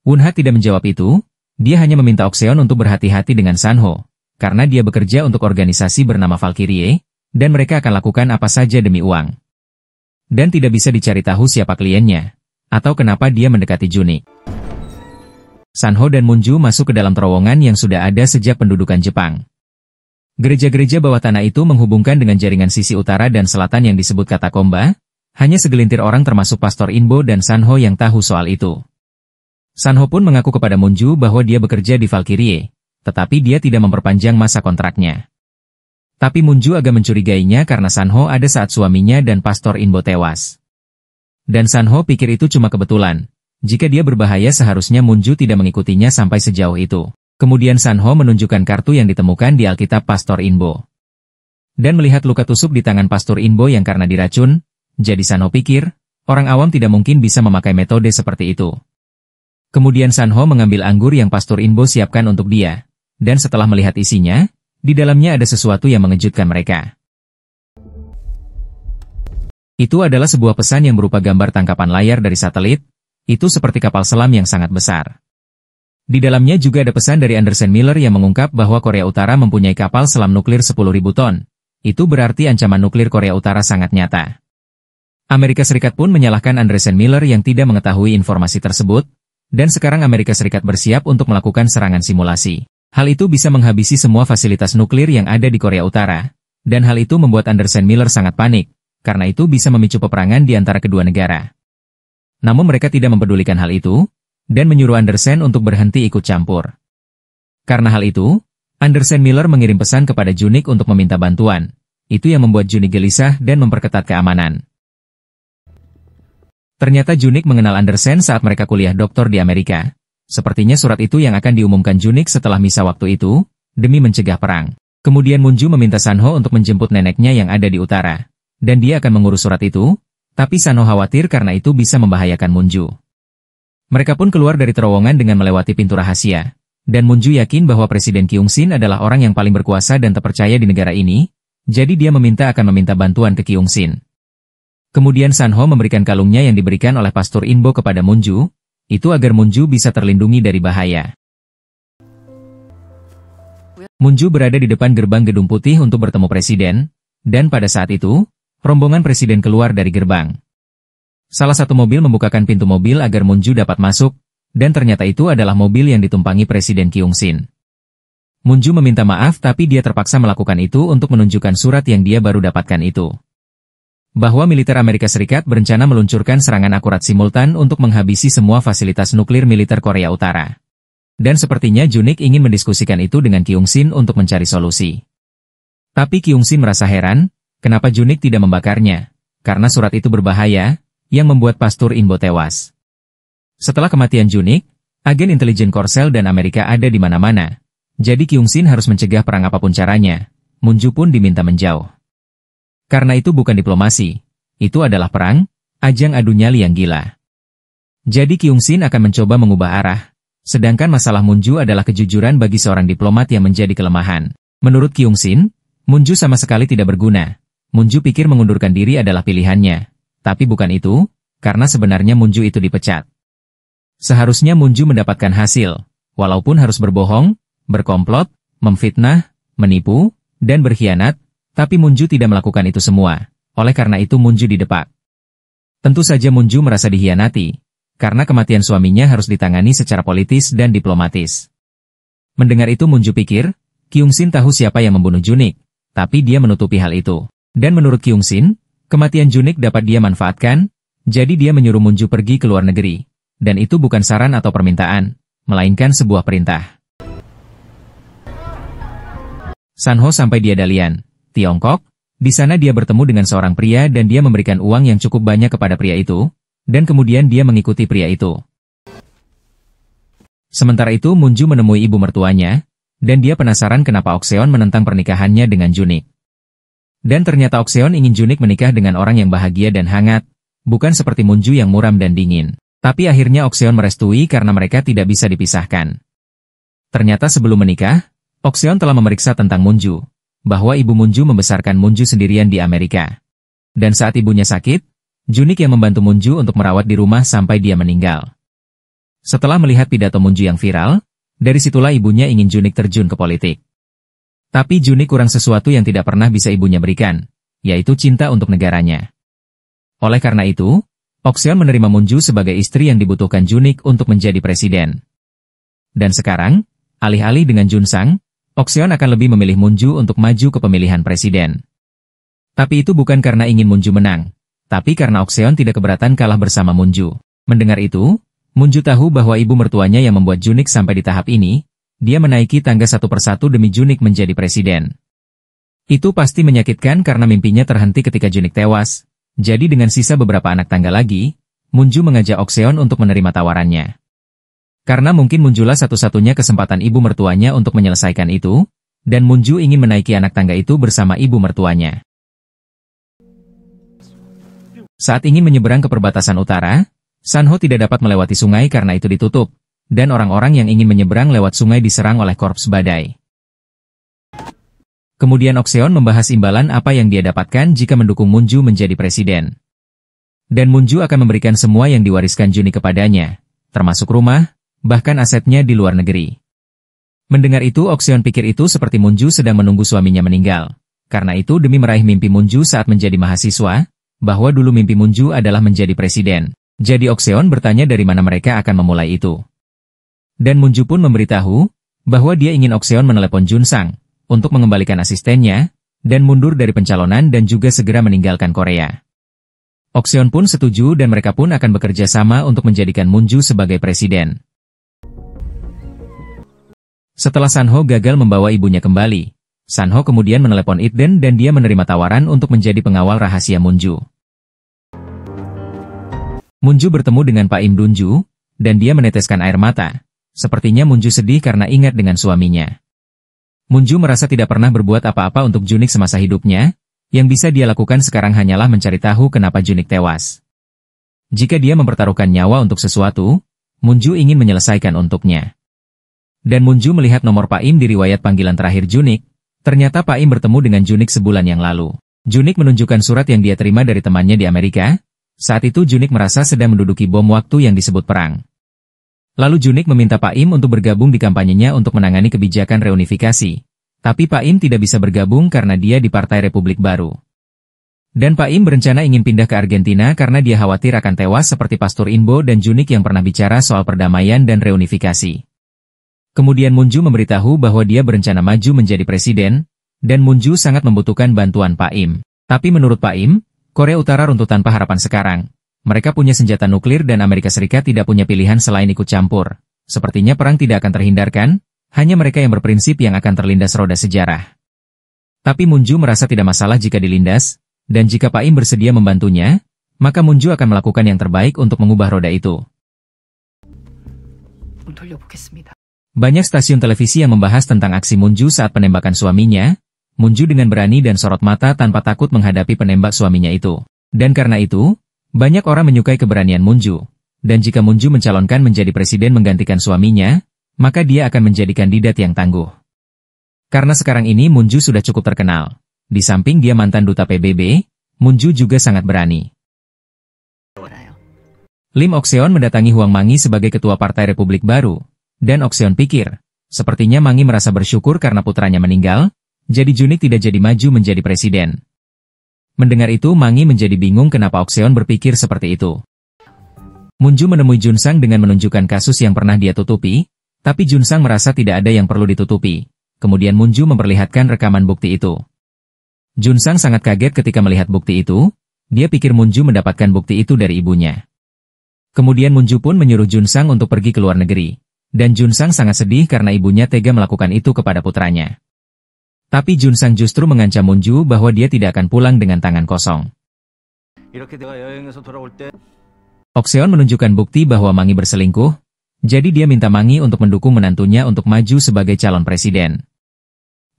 Wonhak tidak menjawab itu. Dia hanya meminta Okseon untuk berhati-hati dengan Sanho, karena dia bekerja untuk organisasi bernama Valkyrie, dan mereka akan lakukan apa saja demi uang. Dan tidak bisa dicari tahu siapa kliennya, atau kenapa dia mendekati Junik. Sanho dan Munju masuk ke dalam terowongan yang sudah ada sejak pendudukan Jepang. Gereja-gereja bawah tanah itu menghubungkan dengan jaringan sisi utara dan selatan yang disebut katakomba, hanya segelintir orang termasuk Pastor Inbo dan Sanho yang tahu soal itu. Sanho pun mengaku kepada Munju bahwa dia bekerja di Valkyrie, tetapi dia tidak memperpanjang masa kontraknya. Tapi Munju agak mencurigainya karena Sanho ada saat suaminya dan Pastor Inbo tewas. Dan Sanho pikir itu cuma kebetulan. Jika dia berbahaya seharusnya Munju tidak mengikutinya sampai sejauh itu. Kemudian Sanho menunjukkan kartu yang ditemukan di Alkitab Pastor Inbo. Dan melihat luka tusuk di tangan Pastor Inbo yang karena diracun, jadi Sanho pikir, orang awam tidak mungkin bisa memakai metode seperti itu. Kemudian Sanho mengambil anggur yang Pastor Inbo siapkan untuk dia, dan setelah melihat isinya, di dalamnya ada sesuatu yang mengejutkan mereka. Itu adalah sebuah pesan yang berupa gambar tangkapan layar dari satelit, itu seperti kapal selam yang sangat besar. Di dalamnya juga ada pesan dari Anderson Miller yang mengungkap bahwa Korea Utara mempunyai kapal selam nuklir 10.000 ton. Itu berarti ancaman nuklir Korea Utara sangat nyata. Amerika Serikat pun menyalahkan Anderson Miller yang tidak mengetahui informasi tersebut, Dan sekarang Amerika Serikat bersiap untuk melakukan serangan simulasi. Hal itu bisa menghabisi semua fasilitas nuklir yang ada di Korea Utara. Dan hal itu membuat Anderson Miller sangat panik, karena itu bisa memicu peperangan di antara kedua negara. Namun mereka tidak mempedulikan hal itu, dan menyuruh Anderson untuk berhenti ikut campur. Karena hal itu, Anderson Miller mengirim pesan kepada Junik untuk meminta bantuan. Itu yang membuat Junik gelisah dan memperketat keamanan. Ternyata Junik mengenal Anderson saat mereka kuliah doktor di Amerika. Sepertinya surat itu yang akan diumumkan Junik setelah misa waktu itu, demi mencegah perang. Kemudian Munju meminta Sanho untuk menjemput neneknya yang ada di utara. Dan dia akan mengurus surat itu, tapi Sanho khawatir karena itu bisa membahayakan Munju. Mereka pun keluar dari terowongan dengan melewati pintu rahasia. Dan Munju yakin bahwa Presiden Kyung-sin adalah orang yang paling berkuasa dan terpercaya di negara ini, jadi dia akan meminta bantuan ke Kyung-sin. Kemudian Sanho memberikan kalungnya yang diberikan oleh Pastor Inbo kepada Munju, itu agar Munju bisa terlindungi dari bahaya. Munju berada di depan gerbang Gedung Putih untuk bertemu Presiden, dan pada saat itu, rombongan Presiden keluar dari gerbang. Salah satu mobil membukakan pintu mobil agar Munju dapat masuk, dan ternyata itu adalah mobil yang ditumpangi Presiden Kyung-sin. Munju meminta maaf tapi dia terpaksa melakukan itu untuk menunjukkan surat yang dia baru dapatkan itu. Bahwa militer Amerika Serikat berencana meluncurkan serangan akurat simultan untuk menghabisi semua fasilitas nuklir militer Korea Utara. Dan sepertinya Junik ingin mendiskusikan itu dengan Kyung-sin untuk mencari solusi. Tapi Kyung-sin merasa heran, kenapa Junik tidak membakarnya, karena surat itu berbahaya, yang membuat Pastor Inbo tewas. Setelah kematian Junik, agen intelijen Korsel dan Amerika ada di mana-mana. Jadi Kyung-sin harus mencegah perang apapun caranya. Munju pun diminta menjauh. Karena itu bukan diplomasi. Itu adalah perang, ajang adu nyali yang gila. Jadi Kyung-sin akan mencoba mengubah arah. Sedangkan masalah Munju adalah kejujuran bagi seorang diplomat yang menjadi kelemahan. Menurut Kyung-sin, Munju sama sekali tidak berguna. Munju pikir mengundurkan diri adalah pilihannya. Tapi bukan itu, karena sebenarnya Munju itu dipecat. Seharusnya Munju mendapatkan hasil, walaupun harus berbohong, berkomplot, memfitnah, menipu, dan berkhianat, tapi Munju tidak melakukan itu semua. Oleh karena itu Munju didepak. Tentu saja Munju merasa dikhianati, karena kematian suaminya harus ditangani secara politis dan diplomatis. Mendengar itu Munju pikir, Kyung-sin tahu siapa yang membunuh Junik, tapi dia menutupi hal itu. Dan menurut Kyung-sin, kematian Junik dapat dia manfaatkan, jadi dia menyuruh Munju pergi ke luar negeri. Dan itu bukan saran atau permintaan, melainkan sebuah perintah. Sanho sampai di Dalian, Tiongkok. Di sana dia bertemu dengan seorang pria dan dia memberikan uang yang cukup banyak kepada pria itu, dan kemudian dia mengikuti pria itu. Sementara itu Munju menemui ibu mertuanya, dan dia penasaran kenapa Okseon menentang pernikahannya dengan Junik. Dan ternyata Okseon ingin Junik menikah dengan orang yang bahagia dan hangat, bukan seperti Munju yang muram dan dingin. Tapi akhirnya Okseon merestui karena mereka tidak bisa dipisahkan. Ternyata sebelum menikah, Okseon telah memeriksa tentang Munju, bahwa ibu Munju membesarkan Munju sendirian di Amerika. Dan saat ibunya sakit, Junik yang membantu Munju untuk merawat di rumah sampai dia meninggal. Setelah melihat pidato Munju yang viral, dari situlah ibunya ingin Junik terjun ke politik. Tapi Junik kurang sesuatu yang tidak pernah bisa ibunya berikan, yaitu cinta untuk negaranya. Oleh karena itu, Okseon menerima Munju sebagai istri yang dibutuhkan Junik untuk menjadi presiden. Dan sekarang, alih-alih dengan Junsang, Okseon akan lebih memilih Munju untuk maju ke pemilihan presiden. Tapi itu bukan karena ingin Munju menang, tapi karena Okseon tidak keberatan kalah bersama Munju. Mendengar itu, Munju tahu bahwa ibu mertuanya yang membuat Junik sampai di tahap ini, dia menaiki tangga satu persatu demi Junik menjadi presiden. Itu pasti menyakitkan karena mimpinya terhenti ketika Junik tewas. Jadi dengan sisa beberapa anak tangga lagi, Munju mengajak Okseon untuk menerima tawarannya. Karena mungkin Munjulah satu-satunya kesempatan ibu mertuanya untuk menyelesaikan itu, dan Munju ingin menaiki anak tangga itu bersama ibu mertuanya. Saat ingin menyeberang ke perbatasan utara, Sanho tidak dapat melewati sungai karena itu ditutup, dan orang-orang yang ingin menyeberang lewat sungai diserang oleh korps badai. Kemudian Okseon membahas imbalan apa yang dia dapatkan jika mendukung Munju menjadi presiden. Dan Munju akan memberikan semua yang diwariskan Junik kepadanya, termasuk rumah, bahkan asetnya di luar negeri. Mendengar itu Okseon pikir itu seperti Munju sedang menunggu suaminya meninggal. Karena itu demi meraih mimpi Munju saat menjadi mahasiswa, bahwa dulu mimpi Munju adalah menjadi presiden. Jadi Okseon bertanya dari mana mereka akan memulai itu. Dan Munju pun memberitahu bahwa dia ingin Okseon menelepon Junsang untuk mengembalikan asistennya dan mundur dari pencalonan dan juga segera meninggalkan Korea. Okseon pun setuju dan mereka pun akan bekerja sama untuk menjadikan Munju sebagai presiden. Setelah Sanho gagal membawa ibunya kembali, Sanho kemudian menelepon Iden dan dia menerima tawaran untuk menjadi pengawal rahasia Munju. Munju bertemu dengan Pak Im Dunju, dan dia meneteskan air mata. Sepertinya Munju sedih karena ingat dengan suaminya. Munju merasa tidak pernah berbuat apa-apa untuk Junik semasa hidupnya, yang bisa dia lakukan sekarang hanyalah mencari tahu kenapa Junik tewas. Jika dia mempertaruhkan nyawa untuk sesuatu, Munju ingin menyelesaikan untuknya. Dan Munju melihat nomor Pak Im di riwayat panggilan terakhir Junik, ternyata Pak Im bertemu dengan Junik sebulan yang lalu. Junik menunjukkan surat yang dia terima dari temannya di Amerika. Saat itu Junik merasa sedang menduduki bom waktu yang disebut perang. Lalu Junik meminta Pak Im untuk bergabung di kampanyenya untuk menangani kebijakan reunifikasi. Tapi Pak Im tidak bisa bergabung karena dia di Partai Republik Baru. Dan Pak Im berencana ingin pindah ke Argentina karena dia khawatir akan tewas seperti Pastor Inbo dan Junik yang pernah bicara soal perdamaian dan reunifikasi. Kemudian Munju memberitahu bahwa dia berencana maju menjadi presiden, dan Munju sangat membutuhkan bantuan Pak Im. Tapi menurut Pak Im, Korea Utara runtuh tanpa harapan sekarang. Mereka punya senjata nuklir dan Amerika Serikat tidak punya pilihan selain ikut campur. Sepertinya perang tidak akan terhindarkan, hanya mereka yang berprinsip yang akan terlindas roda sejarah. Tapi Munju merasa tidak masalah jika dilindas, dan jika Pak Im bersedia membantunya, maka Munju akan melakukan yang terbaik untuk mengubah roda itu. Banyak stasiun televisi yang membahas tentang aksi Munju saat penembakan suaminya. Munju dengan berani dan sorot mata tanpa takut menghadapi penembak suaminya itu. Dan karena itu, banyak orang menyukai keberanian Munju, dan jika Munju mencalonkan menjadi presiden menggantikan suaminya, maka dia akan menjadi kandidat yang tangguh. Karena sekarang ini Munju sudah cukup terkenal. Di samping dia mantan duta PBB, Munju juga sangat berani. Lim Okseon mendatangi Huang Mangi sebagai ketua Partai Republik Baru, dan Okseon pikir, sepertinya Mangi merasa bersyukur karena putranya meninggal, jadi Junik tidak jadi maju menjadi presiden. Mendengar itu Mangi menjadi bingung kenapa Okseon berpikir seperti itu. Munju menemui Junsang dengan menunjukkan kasus yang pernah dia tutupi, tapi Junsang merasa tidak ada yang perlu ditutupi. Kemudian Munju memperlihatkan rekaman bukti itu. Junsang sangat kaget ketika melihat bukti itu, dia pikir Munju mendapatkan bukti itu dari ibunya. Kemudian Munju pun menyuruh Junsang untuk pergi ke luar negeri, dan Junsang sangat sedih karena ibunya tega melakukan itu kepada putranya. Tapi Junsang justru mengancam Munju bahwa dia tidak akan pulang dengan tangan kosong. Okseon menunjukkan bukti bahwa Mangi berselingkuh, jadi dia minta Mangi untuk mendukung menantunya untuk maju sebagai calon presiden.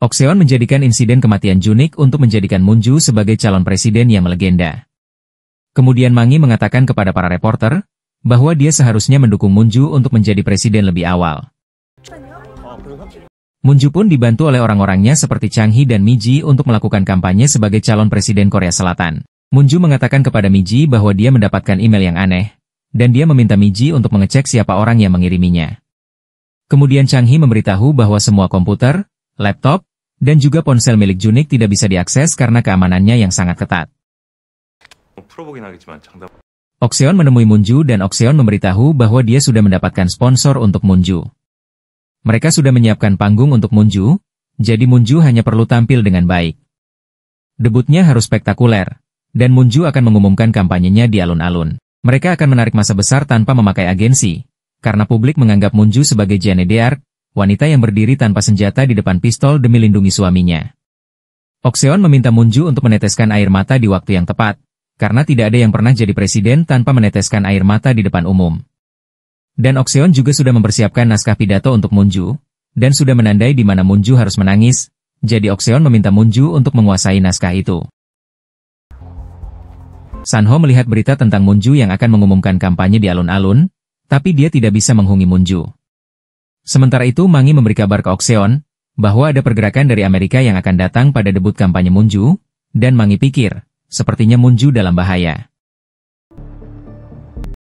Okseon menjadikan insiden kematian Junik untuk menjadikan Munju sebagai calon presiden yang melegenda. Kemudian Mangi mengatakan kepada para reporter bahwa dia seharusnya mendukung Munju untuk menjadi presiden lebih awal. Munju pun dibantu oleh orang-orangnya seperti Chang Hee dan Mi Ji untuk melakukan kampanye sebagai calon presiden Korea Selatan. Munju mengatakan kepada Mi Ji bahwa dia mendapatkan email yang aneh, dan dia meminta Mi Ji untuk mengecek siapa orang yang mengiriminya. Kemudian Chang Hee memberitahu bahwa semua komputer, laptop, dan juga ponsel milik Junik tidak bisa diakses karena keamanannya yang sangat ketat. Okseon menemui Munju dan Okseon memberitahu bahwa dia sudah mendapatkan sponsor untuk Munju. Mereka sudah menyiapkan panggung untuk Munju, jadi Munju hanya perlu tampil dengan baik. Debutnya harus spektakuler, dan Munju akan mengumumkan kampanyenya di alun-alun. Mereka akan menarik massa besar tanpa memakai agensi, karena publik menganggap Munju sebagai Jeanne d'Arc, wanita yang berdiri tanpa senjata di depan pistol demi lindungi suaminya. Okseon meminta Munju untuk meneteskan air mata di waktu yang tepat, karena tidak ada yang pernah jadi presiden tanpa meneteskan air mata di depan umum. Dan Okseon juga sudah mempersiapkan naskah pidato untuk Munju, dan sudah menandai di mana Munju harus menangis, jadi Okseon meminta Munju untuk menguasai naskah itu. Sanho melihat berita tentang Munju yang akan mengumumkan kampanye di alun-alun, tapi dia tidak bisa menghubungi Munju. Sementara itu Mangi memberi kabar ke Okseon, bahwa ada pergerakan dari Amerika yang akan datang pada debut kampanye Munju, dan Mangi pikir, sepertinya Munju dalam bahaya.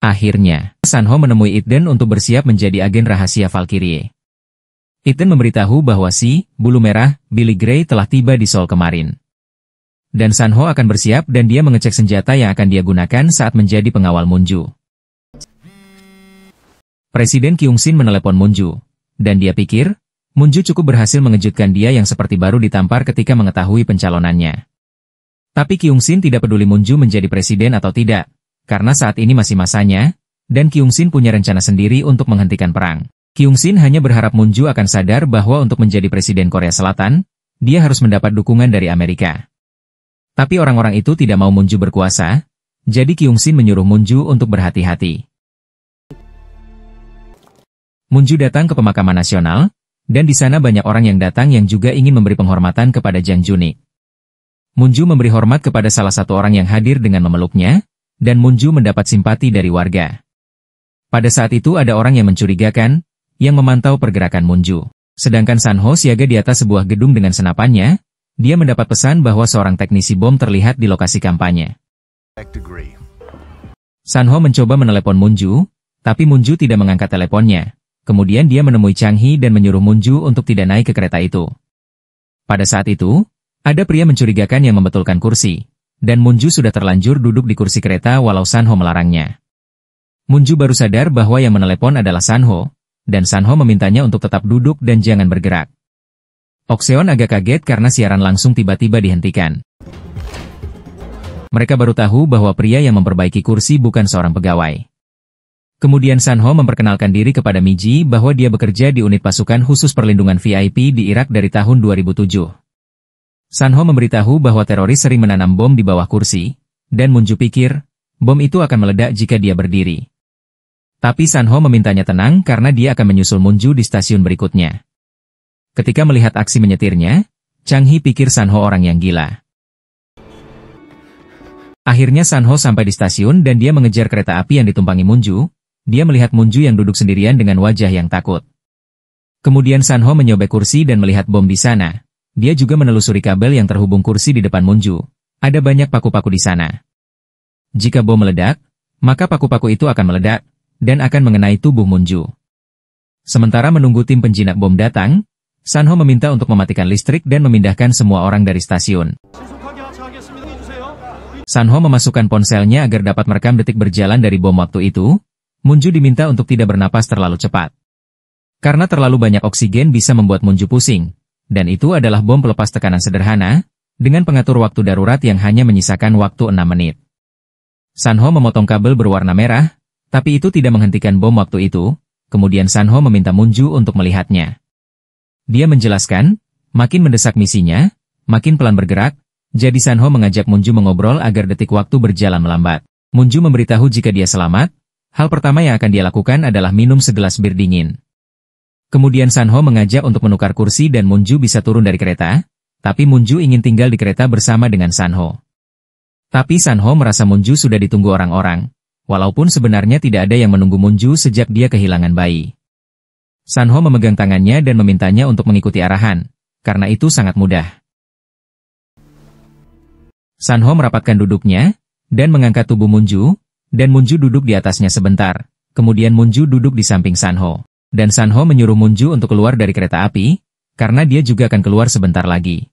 Akhirnya, Sanho menemui Iden untuk bersiap menjadi agen rahasia Valkyrie. Iden memberitahu bahwa si bulu merah, Billy Gray telah tiba di Seoul kemarin. Dan Sanho akan bersiap dan dia mengecek senjata yang akan dia gunakan saat menjadi pengawal Munju. Presiden Kyung-sin menelepon Moon-ju, dan dia pikir, Moon-ju cukup berhasil mengejutkan dia yang seperti baru ditampar ketika mengetahui pencalonannya. Tapi Kyung-sin tidak peduli Moon-ju menjadi presiden atau tidak, karena saat ini masih masanya, dan Kyung-sin punya rencana sendiri untuk menghentikan perang. Kyung-sin hanya berharap Moon-ju akan sadar bahwa untuk menjadi presiden Korea Selatan, dia harus mendapat dukungan dari Amerika. Tapi orang-orang itu tidak mau Moon-ju berkuasa, jadi Kyung-sin menyuruh Moon-ju untuk berhati-hati. Moon-ju datang ke pemakaman nasional, dan di sana banyak orang yang datang yang juga ingin memberi penghormatan kepada Jang Junik. Moon-ju memberi hormat kepada salah satu orang yang hadir dengan memeluknya, dan Moon-ju mendapat simpati dari warga. Pada saat itu ada orang yang mencurigakan, yang memantau pergerakan Moon-ju. Sedangkan San-ho siaga di atas sebuah gedung dengan senapannya, dia mendapat pesan bahwa seorang teknisi bom terlihat di lokasi kampanye. San-ho mencoba menelepon Moon-ju, tapi Moon-ju tidak mengangkat teleponnya. Kemudian dia menemui Chang Hee dan menyuruh Moon-ju untuk tidak naik ke kereta itu. Pada saat itu, ada pria mencurigakan yang membetulkan kursi, dan Moon-ju sudah terlanjur duduk di kursi kereta walau San-ho melarangnya. Moon-ju baru sadar bahwa yang menelepon adalah San-ho, dan San-ho memintanya untuk tetap duduk dan jangan bergerak. Ok-seon agak kaget karena siaran langsung tiba-tiba dihentikan. Mereka baru tahu bahwa pria yang memperbaiki kursi bukan seorang pegawai. Kemudian San-ho memperkenalkan diri kepada Mi-ji bahwa dia bekerja di unit pasukan khusus perlindungan VIP di Irak dari tahun 2007. San-ho memberitahu bahwa teroris sering menanam bom di bawah kursi, dan Moon-ju pikir, bom itu akan meledak jika dia berdiri. Tapi San-ho memintanya tenang karena dia akan menyusul Moon-ju di stasiun berikutnya. Ketika melihat aksi menyetirnya, Chang Hee pikir San-ho orang yang gila. Akhirnya San-ho sampai di stasiun dan dia mengejar kereta api yang ditumpangi Moon-ju. Dia melihat Moon-ju yang duduk sendirian dengan wajah yang takut. Kemudian San-ho menyobek kursi dan melihat bom di sana. Dia juga menelusuri kabel yang terhubung kursi di depan Moon-ju. Ada banyak paku-paku di sana. Jika bom meledak, maka paku-paku itu akan meledak, dan akan mengenai tubuh Moon-ju. Sementara menunggu tim penjinak bom datang, San-ho meminta untuk mematikan listrik dan memindahkan semua orang dari stasiun. San-ho memasukkan ponselnya agar dapat merekam detik berjalan dari bom waktu itu. Moon-ju diminta untuk tidak bernapas terlalu cepat. Karena terlalu banyak oksigen bisa membuat Moon-ju pusing, dan itu adalah bom pelepas tekanan sederhana, dengan pengatur waktu darurat yang hanya menyisakan waktu 6 menit. San-ho memotong kabel berwarna merah, tapi itu tidak menghentikan bom waktu itu. Kemudian San-ho meminta Moon-ju untuk melihatnya. Dia menjelaskan, makin mendesak misinya, makin pelan bergerak, jadi San-ho mengajak Moon-ju mengobrol agar detik waktu berjalan melambat. Moon-ju memberitahu jika dia selamat, hal pertama yang akan dia lakukan adalah minum segelas bir dingin. Kemudian San-ho mengajak untuk menukar kursi dan Moon-ju bisa turun dari kereta, tapi Moon-ju ingin tinggal di kereta bersama dengan San-ho. Tapi San-ho merasa Moon-ju sudah ditunggu orang-orang. Walaupun sebenarnya tidak ada yang menunggu Moon-ju sejak dia kehilangan bayi. San-ho memegang tangannya dan memintanya untuk mengikuti arahan, karena itu sangat mudah. San-ho merapatkan duduknya, dan mengangkat tubuh Moon-ju, dan Moon-ju duduk di atasnya sebentar, kemudian Moon-ju duduk di samping San-ho. Dan San-ho menyuruh Moon-ju untuk keluar dari kereta api, karena dia juga akan keluar sebentar lagi.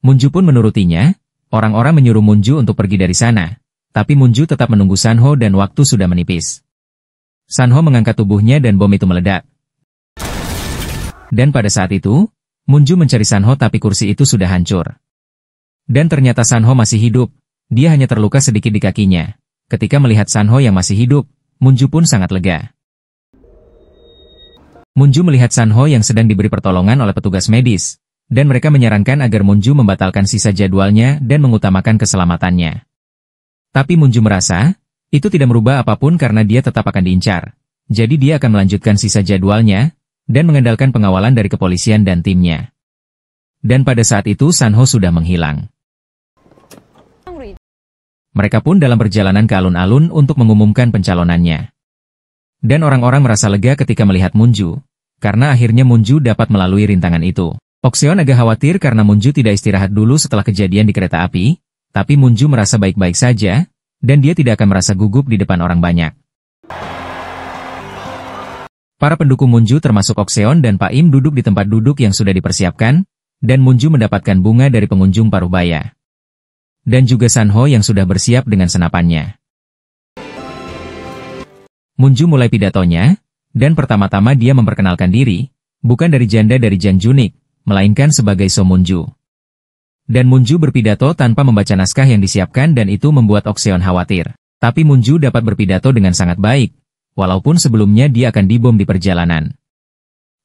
Moon-ju pun menurutinya, orang-orang menyuruh Moon-ju untuk pergi dari sana. Tapi Moon-ju tetap menunggu San-ho dan waktu sudah menipis. San-ho mengangkat tubuhnya dan bom itu meledak. Dan pada saat itu, Moon-ju mencari San-ho tapi kursi itu sudah hancur. Dan ternyata San-ho masih hidup, dia hanya terluka sedikit di kakinya. Ketika melihat San-ho yang masih hidup, Moon-ju pun sangat lega. Moon-ju melihat San-ho yang sedang diberi pertolongan oleh petugas medis, dan mereka menyarankan agar Moon-ju membatalkan sisa jadwalnya dan mengutamakan keselamatannya. Tapi Moon-ju merasa, itu tidak merubah apapun karena dia tetap akan diincar. Jadi dia akan melanjutkan sisa jadwalnya, dan mengandalkan pengawalan dari kepolisian dan timnya. Dan pada saat itu San-ho sudah menghilang. Mereka pun dalam perjalanan ke alun-alun untuk mengumumkan pencalonannya. Dan orang-orang merasa lega ketika melihat Moon-ju, karena akhirnya Moon-ju dapat melalui rintangan itu. Ok-seon agak khawatir karena Moon-ju tidak istirahat dulu setelah kejadian di kereta api, tapi Moon-ju merasa baik-baik saja, dan dia tidak akan merasa gugup di depan orang banyak. Para pendukung Moon-ju termasuk Ok-seon dan Pak Im duduk di tempat duduk yang sudah dipersiapkan, dan Moon-ju mendapatkan bunga dari pengunjung paruh baya. Dan juga San-ho yang sudah bersiap dengan senapannya. Moon-ju mulai pidatonya, dan pertama-tama dia memperkenalkan diri, bukan dari janda dari Jang Junik, melainkan sebagai So Munju. Dan Munju berpidato tanpa membaca naskah yang disiapkan dan itu membuat Ok Seon khawatir. Tapi Munju dapat berpidato dengan sangat baik, walaupun sebelumnya dia akan dibom di perjalanan.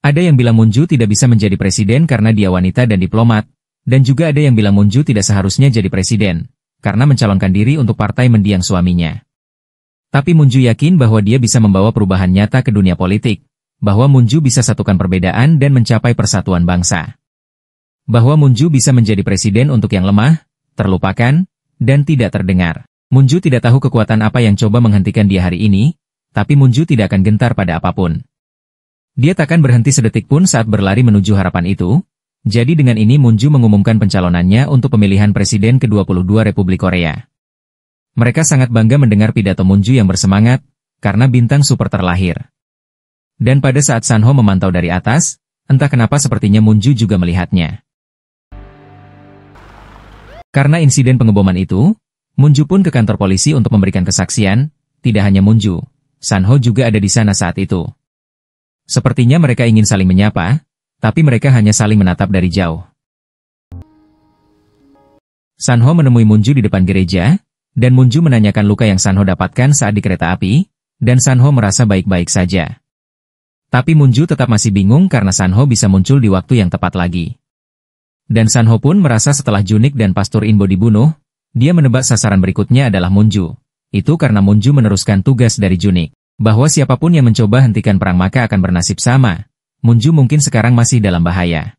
Ada yang bilang Munju tidak bisa menjadi presiden karena dia wanita dan diplomat, dan juga ada yang bilang Munju tidak seharusnya jadi presiden, karena mencalonkan diri untuk partai mendiang suaminya. Tapi Munju yakin bahwa dia bisa membawa perubahan nyata ke dunia politik, bahwa Munju bisa satukan perbedaan dan mencapai persatuan bangsa. Bahwa Munju bisa menjadi presiden untuk yang lemah, terlupakan, dan tidak terdengar. Munju tidak tahu kekuatan apa yang coba menghentikan dia hari ini, tapi Munju tidak akan gentar pada apapun. Dia takkan berhenti sedetik pun saat berlari menuju harapan itu. Jadi dengan ini Munju mengumumkan pencalonannya untuk pemilihan Presiden ke-22 Republik Korea. Mereka sangat bangga mendengar pidato Munju yang bersemangat, karena bintang super terlahir. Dan pada saat Sanho memantau dari atas, entah kenapa sepertinya Munju juga melihatnya. Karena insiden pengeboman itu, Munju pun ke kantor polisi untuk memberikan kesaksian. Tidak hanya Munju, Sanho juga ada di sana saat itu. Sepertinya mereka ingin saling menyapa, tapi mereka hanya saling menatap dari jauh. Sanho menemui Munju di depan gereja, dan Munju menanyakan luka yang Sanho dapatkan saat di kereta api, dan Sanho merasa baik-baik saja. Tapi Munju tetap masih bingung karena Sanho bisa muncul di waktu yang tepat lagi. Dan Sanho pun merasa setelah Junik dan Pastor Inbo dibunuh, dia menebak sasaran berikutnya adalah Munju. Itu karena Munju meneruskan tugas dari Junik, bahwa siapapun yang mencoba hentikan perang maka akan bernasib sama. Munju mungkin sekarang masih dalam bahaya.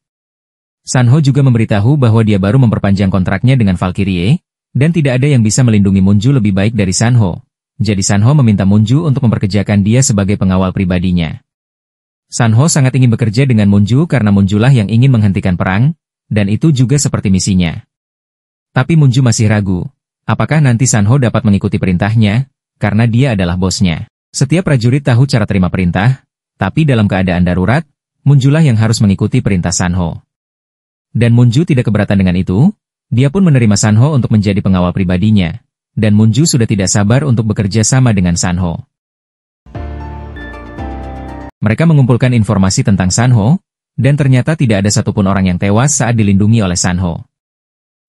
Sanho juga memberitahu bahwa dia baru memperpanjang kontraknya dengan Valkyrie, dan tidak ada yang bisa melindungi Munju lebih baik dari Sanho. Jadi Sanho meminta Munju untuk memperkerjakan dia sebagai pengawal pribadinya. Sanho sangat ingin bekerja dengan Munju karena Munjulah yang ingin menghentikan perang, dan itu juga seperti misinya. Tapi Munju masih ragu, apakah nanti Sanho dapat mengikuti perintahnya, karena dia adalah bosnya. Setiap prajurit tahu cara terima perintah, tapi dalam keadaan darurat, Munjulah yang harus mengikuti perintah Sanho. Dan Munju tidak keberatan dengan itu, dia pun menerima Sanho untuk menjadi pengawal pribadinya, dan Munju sudah tidak sabar untuk bekerja sama dengan Sanho. Mereka mengumpulkan informasi tentang Sanho, dan ternyata tidak ada satupun orang yang tewas saat dilindungi oleh Sanho.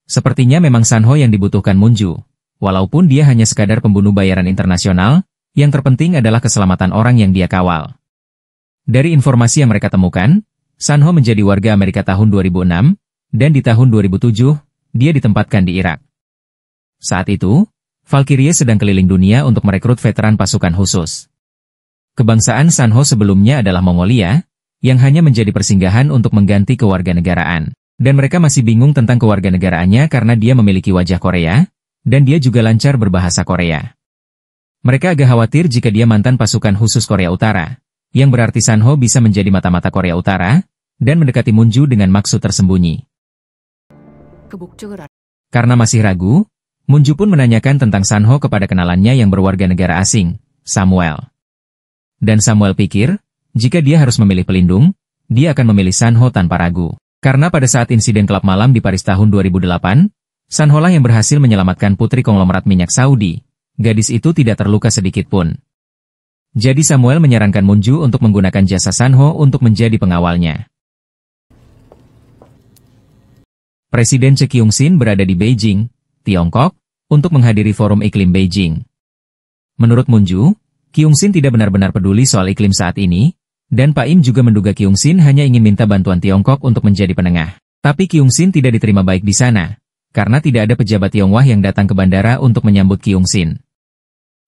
Sepertinya memang Sanho yang dibutuhkan Munju, walaupun dia hanya sekadar pembunuh bayaran internasional, yang terpenting adalah keselamatan orang yang dia kawal. Dari informasi yang mereka temukan, Sanho menjadi warga Amerika tahun 2006, dan di tahun 2007, dia ditempatkan di Irak. Saat itu, Valkyrie sedang keliling dunia untuk merekrut veteran pasukan khusus. Kebangsaan Sanho sebelumnya adalah Mongolia, yang hanya menjadi persinggahan untuk mengganti kewarganegaraan. Dan mereka masih bingung tentang kewarganegaraannya karena dia memiliki wajah Korea, dan dia juga lancar berbahasa Korea. Mereka agak khawatir jika dia mantan pasukan khusus Korea Utara, yang berarti Sanho bisa menjadi mata-mata Korea Utara, dan mendekati Munju dengan maksud tersembunyi. Karena masih ragu, Munju pun menanyakan tentang Sanho kepada kenalannya yang berwarga negara asing, Samuel. Dan Samuel pikir, jika dia harus memilih pelindung, dia akan memilih Sanho tanpa ragu. Karena pada saat insiden klub malam di Paris tahun 2008, Sanho lah yang berhasil menyelamatkan putri konglomerat minyak Saudi. Gadis itu tidak terluka sedikit pun. Jadi Samuel menyarankan Munju untuk menggunakan jasa Sanho untuk menjadi pengawalnya. Presiden Choi Kyung-sin berada di Beijing, Tiongkok, untuk menghadiri forum iklim Beijing. Menurut Munju, Kyung-sin tidak benar-benar peduli soal iklim saat ini, dan Pak Im juga menduga Kyung-sin hanya ingin minta bantuan Tiongkok untuk menjadi penengah. Tapi Kyung-sin tidak diterima baik di sana, karena tidak ada pejabat Tionghoa yang datang ke bandara untuk menyambut Kyung-sin.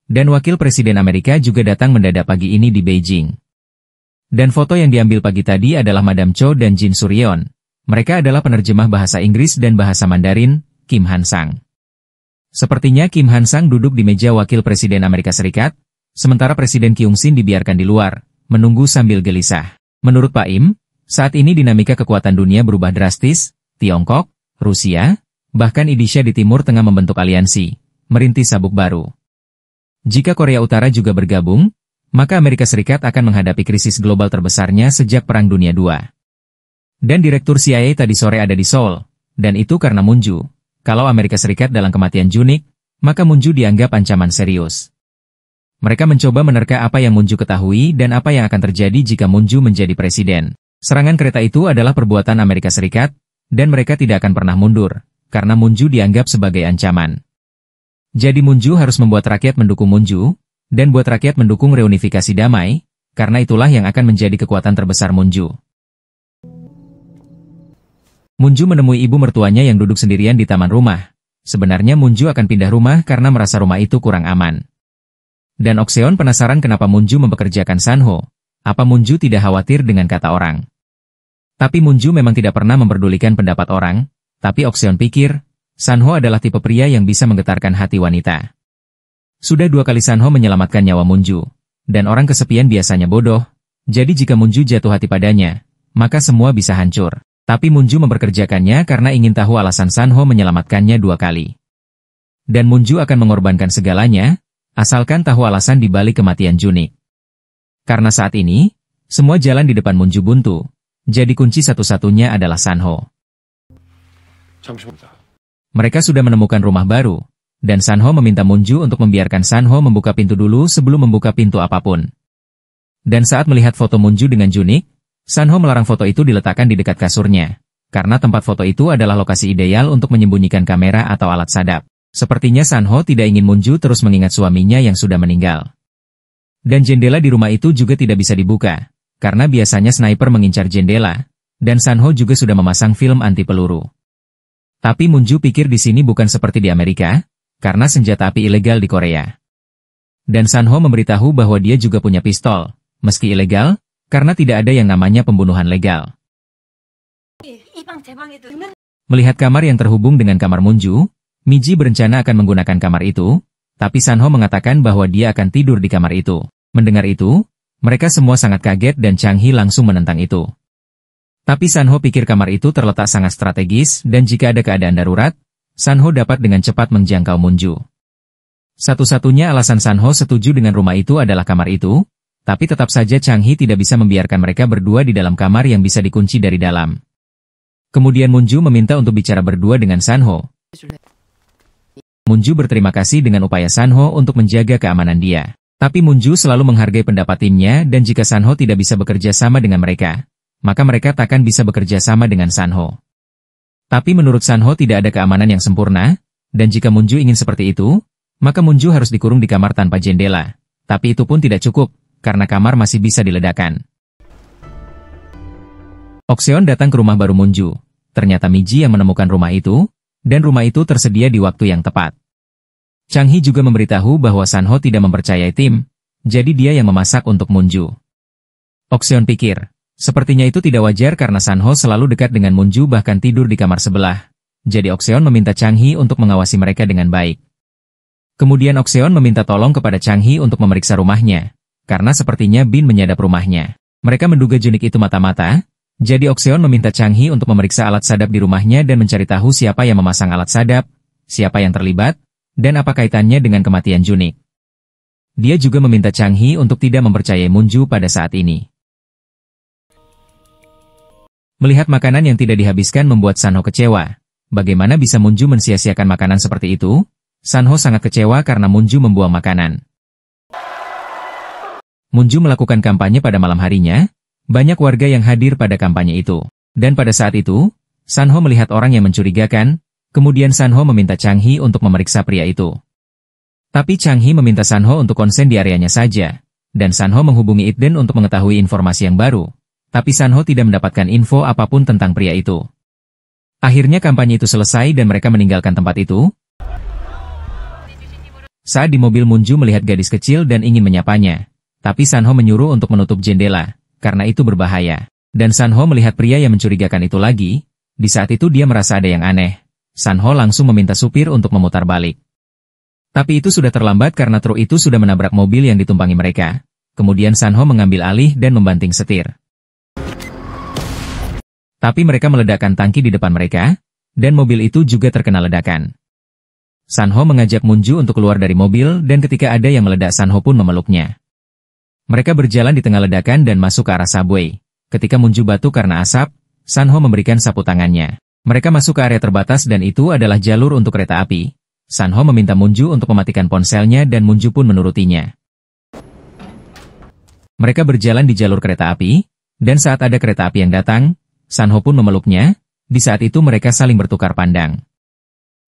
Dan wakil presiden Amerika juga datang mendadak pagi ini di Beijing. Dan foto yang diambil pagi tadi adalah Madam Cho dan Jin Suryeon. Mereka adalah penerjemah bahasa Inggris dan bahasa Mandarin, Kim Han-sang. Sepertinya Kim Han-sang duduk di meja wakil presiden Amerika Serikat, sementara Presiden Kyung-sin dibiarkan di luar, menunggu sambil gelisah. Menurut Pak Im, saat ini dinamika kekuatan dunia berubah drastis, Tiongkok, Rusia, bahkan Indonesia di timur tengah membentuk aliansi, merintis sabuk baru. Jika Korea Utara juga bergabung, maka Amerika Serikat akan menghadapi krisis global terbesarnya sejak Perang Dunia II. Dan Direktur CIA tadi sore ada di Seoul, dan itu karena Munju. Kalau Amerika Serikat dalam kematian Junik, maka Munju dianggap ancaman serius. Mereka mencoba menerka apa yang Munju ketahui dan apa yang akan terjadi jika Munju menjadi presiden. Serangan kereta itu adalah perbuatan Amerika Serikat, dan mereka tidak akan pernah mundur, karena Munju dianggap sebagai ancaman. Jadi Munju harus membuat rakyat mendukung Munju, dan buat rakyat mendukung reunifikasi damai, karena itulah yang akan menjadi kekuatan terbesar Munju. Munju menemui ibu mertuanya yang duduk sendirian di taman rumah. Sebenarnya Munju akan pindah rumah karena merasa rumah itu kurang aman. Dan Okseon penasaran kenapa Munju mempekerjakan Sanho. Apa Munju tidak khawatir dengan kata orang? Tapi Munju memang tidak pernah memperdulikan pendapat orang, tapi Okseon pikir, Sanho adalah tipe pria yang bisa menggetarkan hati wanita. Sudah 2 kali Sanho menyelamatkan nyawa Munju, dan orang kesepian biasanya bodoh, jadi jika Munju jatuh hati padanya, maka semua bisa hancur. Tapi Munju memperkerjakannya karena ingin tahu alasan Sanho menyelamatkannya 2 kali. Dan Munju akan mengorbankan segalanya, asalkan tahu alasan di balik kematian Junik. Karena saat ini, semua jalan di depan Munju buntu, jadi kunci satu-satunya adalah Sanho. Mereka sudah menemukan rumah baru, dan Sanho meminta Munju untuk membiarkan Sanho membuka pintu dulu sebelum membuka pintu apapun. Dan saat melihat foto Munju dengan Junik, Sanho melarang foto itu diletakkan di dekat kasurnya, karena tempat foto itu adalah lokasi ideal untuk menyembunyikan kamera atau alat sadap. Sepertinya Sanho tidak ingin Munju terus mengingat suaminya yang sudah meninggal. Dan jendela di rumah itu juga tidak bisa dibuka, karena biasanya sniper mengincar jendela, dan Sanho juga sudah memasang film anti peluru. Tapi Munju pikir di sini bukan seperti di Amerika, karena senjata api ilegal di Korea. Dan Sanho memberitahu bahwa dia juga punya pistol, meski ilegal, karena tidak ada yang namanya pembunuhan legal. Melihat kamar yang terhubung dengan kamar Munju, Miji berencana akan menggunakan kamar itu, tapi Sanho mengatakan bahwa dia akan tidur di kamar itu. Mendengar itu, mereka semua sangat kaget dan Chang-hee langsung menentang itu. Tapi Sanho pikir kamar itu terletak sangat strategis dan jika ada keadaan darurat, Sanho dapat dengan cepat menjangkau Munju. Satu-satunya alasan Sanho setuju dengan rumah itu adalah kamar itu, tapi tetap saja Chang-hee tidak bisa membiarkan mereka berdua di dalam kamar yang bisa dikunci dari dalam. Kemudian Munju meminta untuk bicara berdua dengan Sanho. Munju berterima kasih dengan upaya Sanho untuk menjaga keamanan dia. Tapi Munju selalu menghargai pendapat timnya dan jika Sanho tidak bisa bekerja sama dengan mereka, maka mereka takkan bisa bekerja sama dengan Sanho. Tapi menurut Sanho tidak ada keamanan yang sempurna, dan jika Munju ingin seperti itu, maka Munju harus dikurung di kamar tanpa jendela. Tapi itu pun tidak cukup, karena kamar masih bisa diledakkan. Okseon datang ke rumah baru Munju. Ternyata Miji yang menemukan rumah itu, dan rumah itu tersedia di waktu yang tepat. Chang-hee juga memberitahu bahwa Sanho tidak mempercayai tim, jadi dia yang memasak untuk Munju. Okseon pikir, sepertinya itu tidak wajar karena Sanho selalu dekat dengan Munju bahkan tidur di kamar sebelah. Jadi Okseon meminta Chang-hee untuk mengawasi mereka dengan baik. Kemudian Okseon meminta tolong kepada Chang-hee untuk memeriksa rumahnya, karena sepertinya Bin menyadap rumahnya. Mereka menduga Junik itu mata-mata, jadi Okseon meminta Chang-hee untuk memeriksa alat sadap di rumahnya dan mencari tahu siapa yang memasang alat sadap, siapa yang terlibat, dan apa kaitannya dengan kematian Junik. Dia juga meminta Chang-hee untuk tidak mempercayai Munju pada saat ini. Melihat makanan yang tidak dihabiskan membuat Sanho kecewa. Bagaimana bisa Munju mensia-siakan makanan seperti itu? Sanho sangat kecewa karena Munju membuang makanan. Munju melakukan kampanye pada malam harinya. Banyak warga yang hadir pada kampanye itu. Dan pada saat itu, Sanho melihat orang yang mencurigakan. Kemudian Sanho meminta Chang-hee untuk memeriksa pria itu. Tapi Chang-hee meminta Sanho untuk konsen di areanya saja. Dan Sanho menghubungi Itden untuk mengetahui informasi yang baru. Tapi Sanho tidak mendapatkan info apapun tentang pria itu. Akhirnya kampanye itu selesai dan mereka meninggalkan tempat itu. Saat di mobil Munju melihat gadis kecil dan ingin menyapanya. Tapi Sanho menyuruh untuk menutup jendela, karena itu berbahaya. Dan Sanho melihat pria yang mencurigakan itu lagi. Di saat itu dia merasa ada yang aneh. Sanho langsung meminta supir untuk memutar balik. Tapi itu sudah terlambat karena truk itu sudah menabrak mobil yang ditumpangi mereka. Kemudian Sanho mengambil alih dan membanting setir. Tapi mereka meledakkan tangki di depan mereka, dan mobil itu juga terkena ledakan. Sanho mengajak Munju untuk keluar dari mobil dan ketika ada yang meledak Sanho pun memeluknya. Mereka berjalan di tengah ledakan dan masuk ke arah subway. Ketika Munju batuk karena asap, Sanho memberikan sapu tangannya. Mereka masuk ke area terbatas dan itu adalah jalur untuk kereta api. Sanho meminta Munju untuk mematikan ponselnya dan Munju pun menurutinya. Mereka berjalan di jalur kereta api, dan saat ada kereta api yang datang, Sanho pun memeluknya. Di saat itu mereka saling bertukar pandang.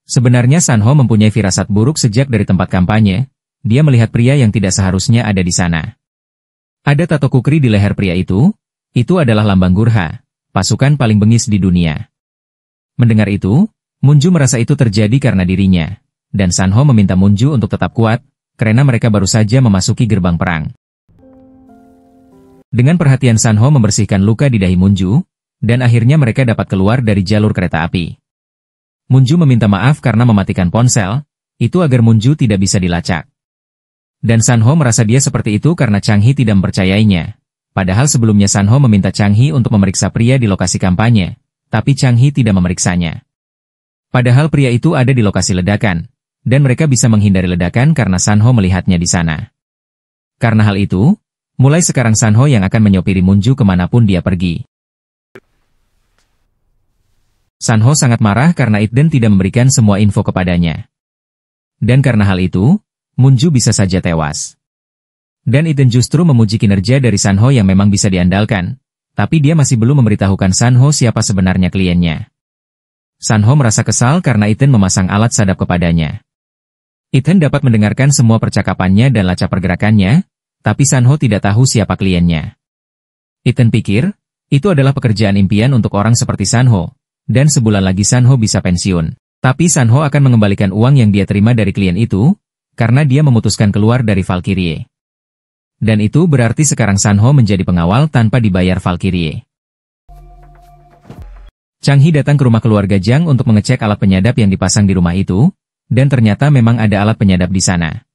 Sebenarnya Sanho mempunyai firasat buruk sejak dari tempat kampanye. Dia melihat pria yang tidak seharusnya ada di sana. Ada tato kukri di leher pria itu adalah lambang Gurha, pasukan paling bengis di dunia. Mendengar itu, Munju merasa itu terjadi karena dirinya, dan Sanho meminta Munju untuk tetap kuat, karena mereka baru saja memasuki gerbang perang. Dengan perhatian Sanho membersihkan luka di dahi Munju, dan akhirnya mereka dapat keluar dari jalur kereta api. Munju meminta maaf karena mematikan ponsel, itu agar Munju tidak bisa dilacak. Dan Sanho merasa dia seperti itu karena Chang He tidak mempercayainya. Padahal sebelumnya Sanho meminta Chang He untuk memeriksa pria di lokasi kampanye, tapi Chang He tidak memeriksanya. Padahal pria itu ada di lokasi ledakan, dan mereka bisa menghindari ledakan karena Sanho melihatnya di sana. Karena hal itu, mulai sekarang Sanho yang akan menyopiri Munju kemanapun dia pergi. Sanho sangat marah karena Iden tidak memberikan semua info kepadanya. Dan karena hal itu, Munju bisa saja tewas. Dan Iden justru memuji kinerja dari Sanho yang memang bisa diandalkan, tapi dia masih belum memberitahukan Sanho siapa sebenarnya kliennya. Sanho merasa kesal karena Iden memasang alat sadap kepadanya. Iden dapat mendengarkan semua percakapannya dan lacak pergerakannya, tapi Sanho tidak tahu siapa kliennya. Iden pikir, itu adalah pekerjaan impian untuk orang seperti Sanho. Dan sebulan lagi Sanho bisa pensiun. Tapi Sanho akan mengembalikan uang yang dia terima dari klien itu, karena dia memutuskan keluar dari Valkyrie. Dan itu berarti sekarang Sanho menjadi pengawal tanpa dibayar Valkyrie. Chang He datang ke rumah keluarga Jiang untuk mengecek alat penyadap yang dipasang di rumah itu, dan ternyata memang ada alat penyadap di sana.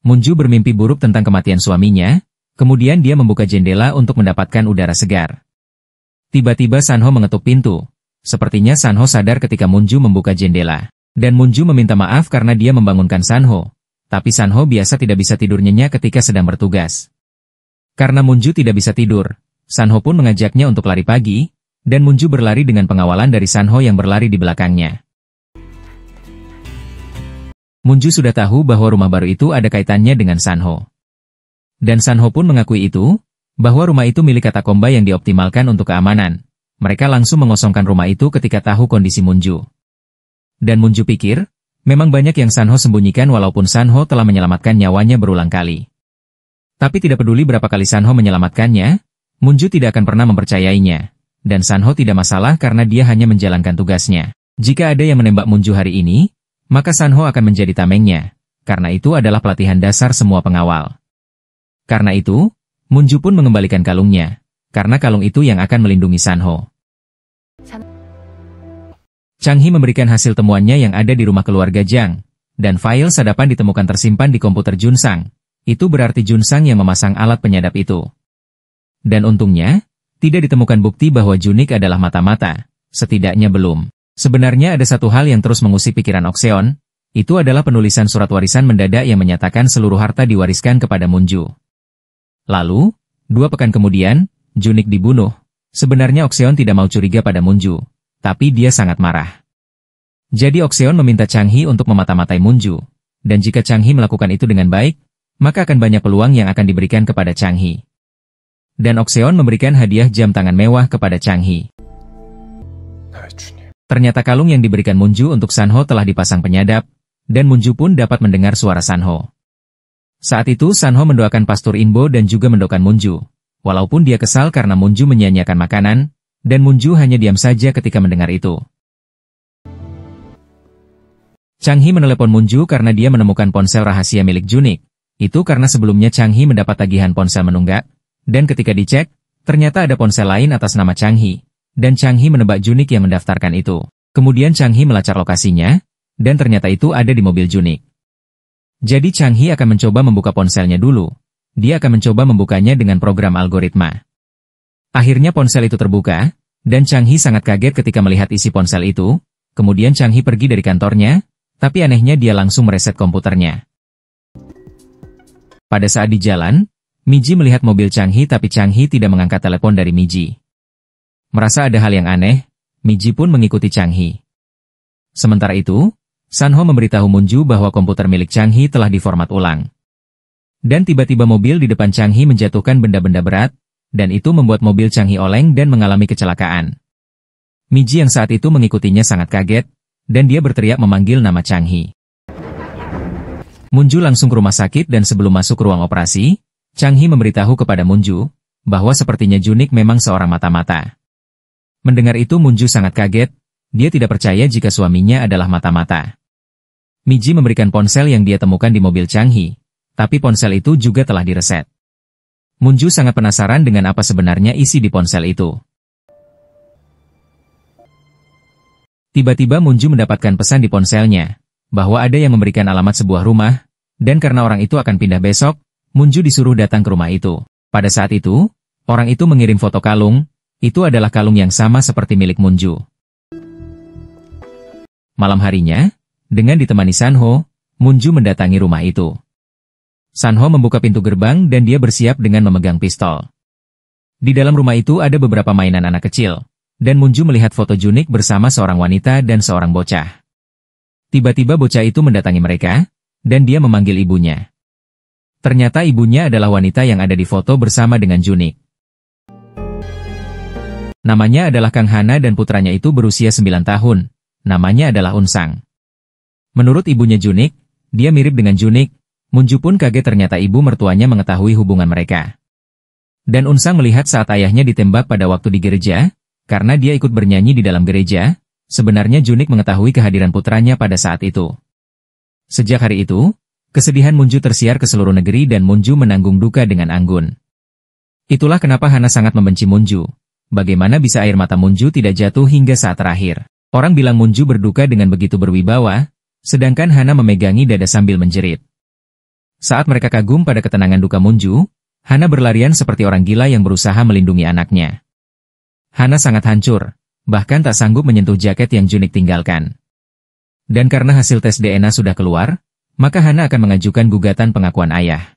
Munju bermimpi buruk tentang kematian suaminya, kemudian dia membuka jendela untuk mendapatkan udara segar. Tiba-tiba Sanho mengetuk pintu. Sepertinya Sanho sadar ketika Munju membuka jendela. Dan Munju meminta maaf karena dia membangunkan Sanho. Tapi Sanho biasa tidak bisa tidur nyenyak ketika sedang bertugas. Karena Munju tidak bisa tidur, Sanho pun mengajaknya untuk lari pagi, dan Munju berlari dengan pengawalan dari Sanho yang berlari di belakangnya. Munju sudah tahu bahwa rumah baru itu ada kaitannya dengan Sanho. Dan Sanho pun mengakui itu, bahwa rumah itu milik katakomba yang dioptimalkan untuk keamanan. Mereka langsung mengosongkan rumah itu ketika tahu kondisi Munju. Dan Munju pikir, memang banyak yang Sanho sembunyikan walaupun Sanho telah menyelamatkan nyawanya berulang kali. Tapi tidak peduli berapa kali Sanho menyelamatkannya, Munju tidak akan pernah mempercayainya. Dan Sanho tidak masalah karena dia hanya menjalankan tugasnya. Jika ada yang menembak Munju hari ini, maka Sanho akan menjadi tamengnya. Karena itu adalah pelatihan dasar semua pengawal. Karena itu, Munju pun mengembalikan kalungnya, karena kalung itu yang akan melindungi Sanho. Chang He memberikan hasil temuannya yang ada di rumah keluarga Jiang, dan file sadapan ditemukan tersimpan di komputer Junsang. Itu berarti Junsang yang memasang alat penyadap itu. Dan untungnya, tidak ditemukan bukti bahwa Junik adalah mata-mata, setidaknya belum. Sebenarnya ada satu hal yang terus mengusik pikiran Oxeon, itu adalah penulisan surat warisan mendadak yang menyatakan seluruh harta diwariskan kepada Munju. Lalu, 2 pekan kemudian, Junik dibunuh. Sebenarnya Oxeon tidak mau curiga pada Munju, tapi dia sangat marah. Jadi Oxeon meminta Chang He untuk memata-matai Munju, dan jika Chang He melakukan itu dengan baik, maka akan banyak peluang yang akan diberikan kepada Chang He. Dan Oxeon memberikan hadiah jam tangan mewah kepada Chang He. Ternyata kalung yang diberikan Munju untuk Sanho telah dipasang penyadap, dan Munju pun dapat mendengar suara Sanho. Saat itu Sanho mendoakan Pastor Inbo dan juga mendoakan Munju. Walaupun dia kesal karena Munju menyia-nyiakan makanan, dan Munju hanya diam saja ketika mendengar itu. Chang He menelepon Munju karena dia menemukan ponsel rahasia milik Junik. Itu karena sebelumnya Chang He mendapat tagihan ponsel menunggak, dan ketika dicek, ternyata ada ponsel lain atas nama Chang He, dan Chang He menebak Junik yang mendaftarkan itu. Kemudian Chang He melacak lokasinya, dan ternyata itu ada di mobil Junik. Jadi Chang He akan mencoba membuka ponselnya dulu. Dia akan mencoba membukanya dengan program algoritma. Akhirnya ponsel itu terbuka, dan Chang He sangat kaget ketika melihat isi ponsel itu. Kemudian Chang He pergi dari kantornya, tapi anehnya dia langsung mereset komputernya. Pada saat di jalan, Miji melihat mobil Chang He tapi Chang He tidak mengangkat telepon dari Miji. Merasa ada hal yang aneh, Miji pun mengikuti Chang He. Sementara itu, Sanho memberitahu Munju bahwa komputer milik Chang He telah diformat ulang. Dan tiba-tiba mobil di depan Chang Hee menjatuhkan benda-benda berat, dan itu membuat mobil Chang Hee oleng dan mengalami kecelakaan. Miji yang saat itu mengikutinya sangat kaget, dan dia berteriak memanggil nama Chang Hee. Munju langsung ke rumah sakit dan sebelum masuk ke ruang operasi, Chang Hee memberitahu kepada Munju, bahwa sepertinya Junik memang seorang mata-mata. Mendengar itu Munju sangat kaget, dia tidak percaya jika suaminya adalah mata-mata. Miji memberikan ponsel yang dia temukan di mobil Chang Hee, tapi ponsel itu juga telah direset. Munju sangat penasaran dengan apa sebenarnya isi di ponsel itu. Tiba-tiba Munju mendapatkan pesan di ponselnya, bahwa ada yang memberikan alamat sebuah rumah, dan karena orang itu akan pindah besok, Munju disuruh datang ke rumah itu. Pada saat itu, orang itu mengirim foto kalung, itu adalah kalung yang sama seperti milik Munju. Malam harinya, dengan ditemani Sanho, Munju mendatangi rumah itu. Sanho membuka pintu gerbang dan dia bersiap dengan memegang pistol. Di dalam rumah itu ada beberapa mainan anak kecil, dan Munju melihat foto Junik bersama seorang wanita dan seorang bocah. Tiba-tiba bocah itu mendatangi mereka, dan dia memanggil ibunya. Ternyata ibunya adalah wanita yang ada di foto bersama dengan Junik. Namanya adalah Kang Hana dan putranya itu berusia 9 tahun, namanya adalah Unsang. Menurut ibunya Junik, dia mirip dengan Junik. Munju pun kaget ternyata ibu mertuanya mengetahui hubungan mereka. Dan Unsang melihat saat ayahnya ditembak pada waktu di gereja, karena dia ikut bernyanyi di dalam gereja, sebenarnya Junik mengetahui kehadiran putranya pada saat itu. Sejak hari itu, kesedihan Munju tersiar ke seluruh negeri dan Munju menanggung duka dengan anggun. Itulah kenapa Hana sangat membenci Munju. Bagaimana bisa air mata Munju tidak jatuh hingga saat terakhir. Orang bilang Munju berduka dengan begitu berwibawa, sedangkan Hana memegangi dada sambil menjerit. Saat mereka kagum pada ketenangan duka Munju, Hana berlarian seperti orang gila yang berusaha melindungi anaknya. Hana sangat hancur, bahkan tak sanggup menyentuh jaket yang Junik tinggalkan. Dan karena hasil tes DNA sudah keluar, maka Hana akan mengajukan gugatan pengakuan ayah.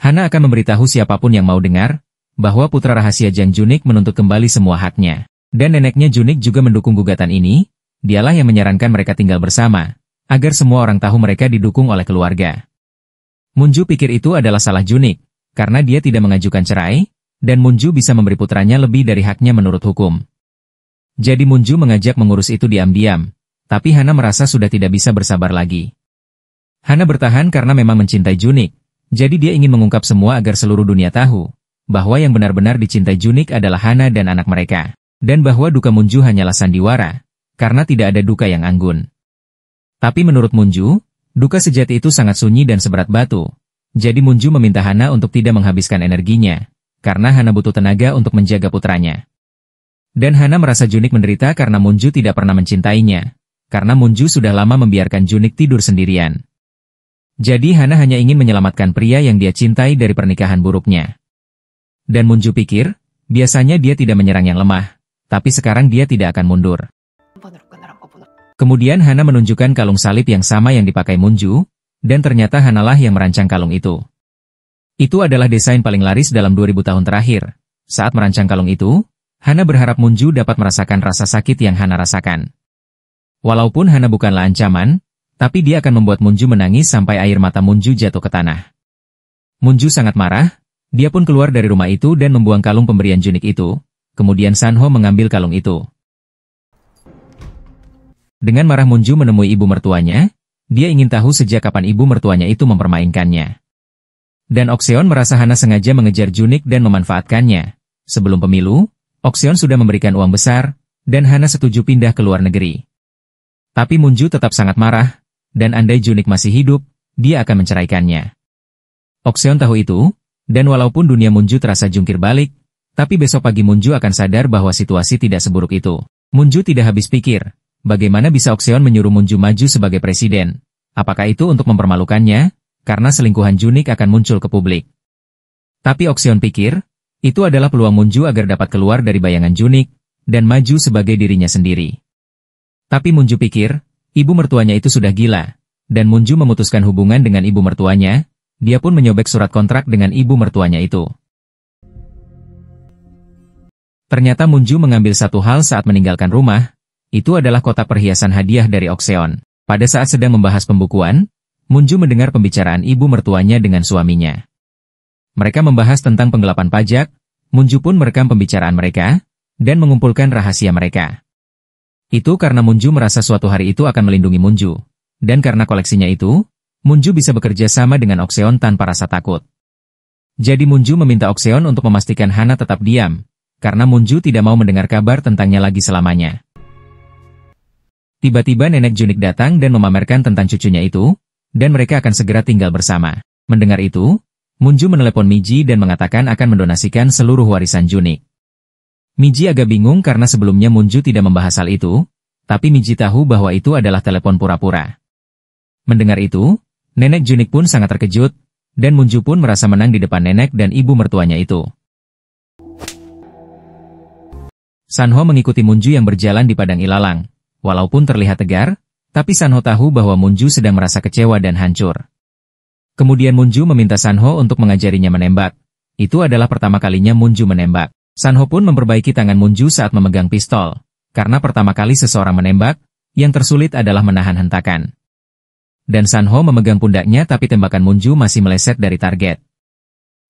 Hana akan memberitahu siapapun yang mau dengar, bahwa putra rahasia Jang Junik menuntut kembali semua haknya. Dan neneknya Junik juga mendukung gugatan ini, dialah yang menyarankan mereka tinggal bersama, agar semua orang tahu mereka didukung oleh keluarga. Munju pikir itu adalah salah Junik, karena dia tidak mengajukan cerai, dan Munju bisa memberi putranya lebih dari haknya menurut hukum. Jadi Munju mengajak mengurus itu diam-diam, tapi Hana merasa sudah tidak bisa bersabar lagi. Hana bertahan karena memang mencintai Junik, jadi dia ingin mengungkap semua agar seluruh dunia tahu, bahwa yang benar-benar dicintai Junik adalah Hana dan anak mereka, dan bahwa duka Munju hanyalah sandiwara, karena tidak ada duka yang anggun. Tapi menurut Munju, duka sejati itu sangat sunyi dan seberat batu. Jadi Munju meminta Hana untuk tidak menghabiskan energinya, karena Hana butuh tenaga untuk menjaga putranya. Dan Hana merasa Junik menderita karena Munju tidak pernah mencintainya, karena Munju sudah lama membiarkan Junik tidur sendirian. Jadi Hana hanya ingin menyelamatkan pria yang dia cintai dari pernikahan buruknya. Dan Munju pikir, biasanya dia tidak menyerang yang lemah, tapi sekarang dia tidak akan mundur. Kemudian Hana menunjukkan kalung salib yang sama yang dipakai Munju, dan ternyata Hanalah yang merancang kalung itu. Itu adalah desain paling laris dalam 2000 tahun terakhir. Saat merancang kalung itu, Hana berharap Munju dapat merasakan rasa sakit yang Hana rasakan. Walaupun Hana bukanlah ancaman, tapi dia akan membuat Munju menangis sampai air mata Munju jatuh ke tanah. Munju sangat marah, dia pun keluar dari rumah itu dan membuang kalung pemberian Junik itu, kemudian Sanho mengambil kalung itu. Dengan marah Munju menemui ibu mertuanya, dia ingin tahu sejak kapan ibu mertuanya itu mempermainkannya. Dan Okseon merasa Hana sengaja mengejar Junik dan memanfaatkannya. Sebelum pemilu, Okseon sudah memberikan uang besar, dan Hana setuju pindah ke luar negeri. Tapi Munju tetap sangat marah, dan andai Junik masih hidup, dia akan menceraikannya. Okseon tahu itu, dan walaupun dunia Munju terasa jungkir balik, tapi besok pagi Munju akan sadar bahwa situasi tidak seburuk itu. Munju tidak habis pikir. Bagaimana bisa Okseon menyuruh Munju maju sebagai presiden? Apakah itu untuk mempermalukannya? Karena selingkuhan Junik akan muncul ke publik. Tapi Okseon pikir, itu adalah peluang Munju agar dapat keluar dari bayangan Junik, dan maju sebagai dirinya sendiri. Tapi Munju pikir, ibu mertuanya itu sudah gila, dan Munju memutuskan hubungan dengan ibu mertuanya, dia pun menyobek surat kontrak dengan ibu mertuanya itu. Ternyata Munju mengambil satu hal saat meninggalkan rumah, itu adalah kotak perhiasan hadiah dari Okseon. Pada saat sedang membahas pembukuan, Munju mendengar pembicaraan ibu mertuanya dengan suaminya. Mereka membahas tentang penggelapan pajak, Munju pun merekam pembicaraan mereka, dan mengumpulkan rahasia mereka. Itu karena Munju merasa suatu hari itu akan melindungi Munju, dan karena koleksinya itu, Munju bisa bekerja sama dengan Okseon tanpa rasa takut. Jadi Munju meminta Okseon untuk memastikan Hana tetap diam, karena Munju tidak mau mendengar kabar tentangnya lagi selamanya. Tiba-tiba nenek Junik datang dan memamerkan tentang cucunya itu, dan mereka akan segera tinggal bersama. Mendengar itu, Munju menelepon Miji dan mengatakan akan mendonasikan seluruh warisan Junik. Miji agak bingung karena sebelumnya Munju tidak membahas hal itu, tapi Miji tahu bahwa itu adalah telepon pura-pura. Mendengar itu, nenek Junik pun sangat terkejut, dan Munju pun merasa menang di depan nenek dan ibu mertuanya itu. Sanho mengikuti Munju yang berjalan di padang ilalang. Walaupun terlihat tegar, tapi Sanho tahu bahwa Munju sedang merasa kecewa dan hancur. Kemudian Munju meminta Sanho untuk mengajarinya menembak. Itu adalah pertama kalinya Munju menembak. Sanho pun memperbaiki tangan Munju saat memegang pistol, karena pertama kali seseorang menembak, yang tersulit adalah menahan hentakan. Dan Sanho memegang pundaknya tapi tembakan Munju masih meleset dari target.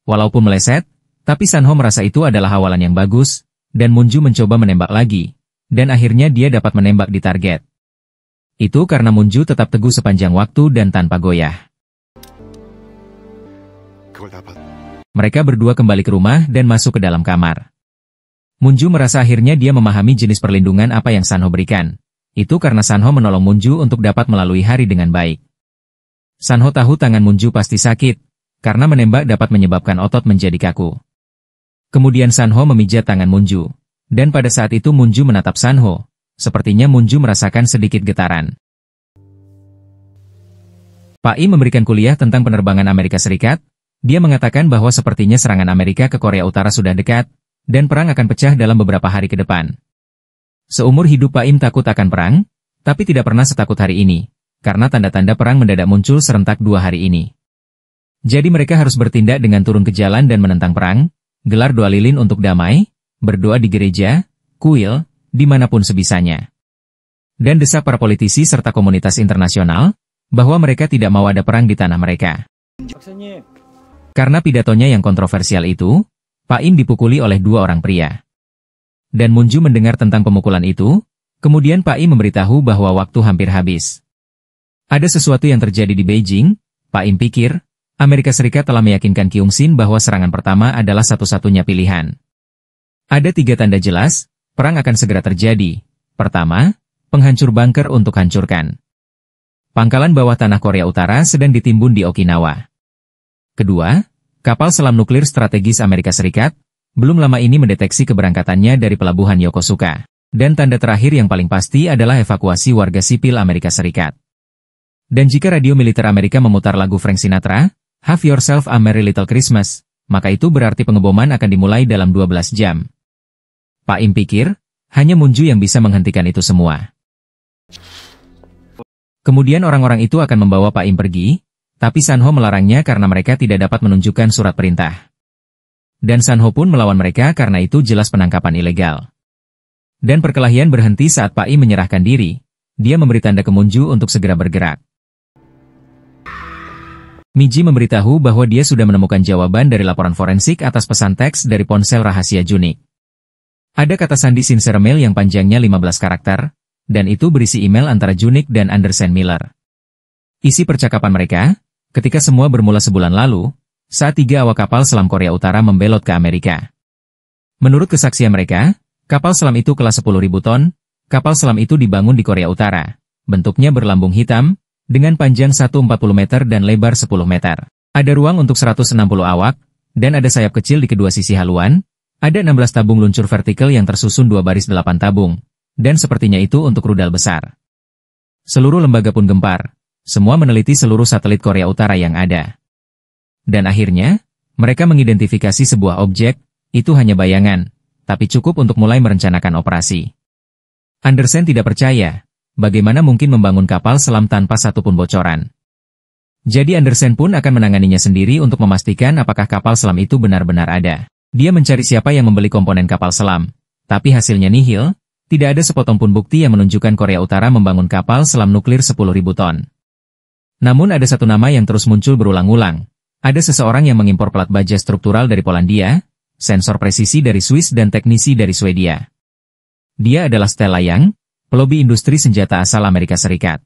Walaupun meleset, tapi Sanho merasa itu adalah awalan yang bagus, dan Munju mencoba menembak lagi, dan akhirnya dia dapat menembak di target. Itu karena Munju tetap teguh sepanjang waktu dan tanpa goyah. Mereka berdua kembali ke rumah dan masuk ke dalam kamar. Munju merasa akhirnya dia memahami jenis perlindungan apa yang Sanho berikan. Itu karena Sanho menolong Munju untuk dapat melalui hari dengan baik. Sanho tahu tangan Munju pasti sakit, karena menembak dapat menyebabkan otot menjadi kaku. Kemudian Sanho memijat tangan Munju, dan pada saat itu Munju menatap Sanho. Sepertinya Munju merasakan sedikit getaran. Pak I memberikan kuliah tentang penerbangan Amerika Serikat. Dia mengatakan bahwa sepertinya serangan Amerika ke Korea Utara sudah dekat, dan perang akan pecah dalam beberapa hari ke depan. Seumur hidup Pak Im takut akan perang, tapi tidak pernah setakut hari ini, karena tanda-tanda perang mendadak muncul serentak 2 hari ini. Jadi mereka harus bertindak dengan turun ke jalan dan menentang perang, gelar doa lilin untuk damai, berdoa di gereja, kuil, dimanapun sebisanya. Dan desak para politisi serta komunitas internasional, bahwa mereka tidak mau ada perang di tanah mereka. Karena pidatonya yang kontroversial itu, Pak Im dipukuli oleh 2 orang pria. Dan Munju mendengar tentang pemukulan itu, kemudian Pak Im memberitahu bahwa waktu hampir habis. Ada sesuatu yang terjadi di Beijing, Pak Im pikir, Amerika Serikat telah meyakinkan Kyung Sin bahwa serangan pertama adalah satu-satunya pilihan. Ada 3 tanda jelas, perang akan segera terjadi. Pertama, penghancur bunker untuk hancurkan. Pangkalan bawah tanah Korea Utara sedang ditimbun di Okinawa. Kedua, kapal selam nuklir strategis Amerika Serikat, belum lama ini mendeteksi keberangkatannya dari pelabuhan Yokosuka. Dan tanda terakhir yang paling pasti adalah evakuasi warga sipil Amerika Serikat. Dan jika radio militer Amerika memutar lagu Frank Sinatra, Have Yourself a Merry Little Christmas, maka itu berarti pengeboman akan dimulai dalam 12 jam. Pak Im pikir, hanya Munju yang bisa menghentikan itu semua. Kemudian orang-orang itu akan membawa Pak Im pergi, tapi Sanho melarangnya karena mereka tidak dapat menunjukkan surat perintah. Dan Sanho pun melawan mereka karena itu jelas penangkapan ilegal. Dan perkelahian berhenti saat Pak Im menyerahkan diri, dia memberi tanda ke Munju untuk segera bergerak. Miji memberitahu bahwa dia sudah menemukan jawaban dari laporan forensik atas pesan teks dari ponsel rahasia Junik. Ada kata sandi sincere mail yang panjangnya 15 karakter, dan itu berisi email antara Junik dan Anderson Miller. Isi percakapan mereka, ketika semua bermula sebulan lalu, saat 3 awak kapal selam Korea Utara membelot ke Amerika. Menurut kesaksian mereka, kapal selam itu kelas 10.000 ton, kapal selam itu dibangun di Korea Utara, bentuknya berlambung hitam, dengan panjang 140 meter dan lebar 10 meter. Ada ruang untuk 160 awak, dan ada sayap kecil di kedua sisi haluan. Ada 16 tabung luncur vertikal yang tersusun 2 baris 8 tabung, dan sepertinya itu untuk rudal besar. Seluruh lembaga pun gempar, semua meneliti seluruh satelit Korea Utara yang ada. Dan akhirnya, mereka mengidentifikasi sebuah objek, itu hanya bayangan, tapi cukup untuk mulai merencanakan operasi. Andersen tidak percaya, bagaimana mungkin membangun kapal selam tanpa satupun bocoran. Jadi Andersen pun akan menanganinya sendiri untuk memastikan apakah kapal selam itu benar-benar ada. Dia mencari siapa yang membeli komponen kapal selam, tapi hasilnya nihil, tidak ada sepotong pun bukti yang menunjukkan Korea Utara membangun kapal selam nuklir 10.000 ton. Namun ada satu nama yang terus muncul berulang-ulang. Ada seseorang yang mengimpor plat baja struktural dari Polandia, sensor presisi dari Swiss dan teknisi dari Swedia. Dia adalah Stella Young, pelobi industri senjata asal Amerika Serikat.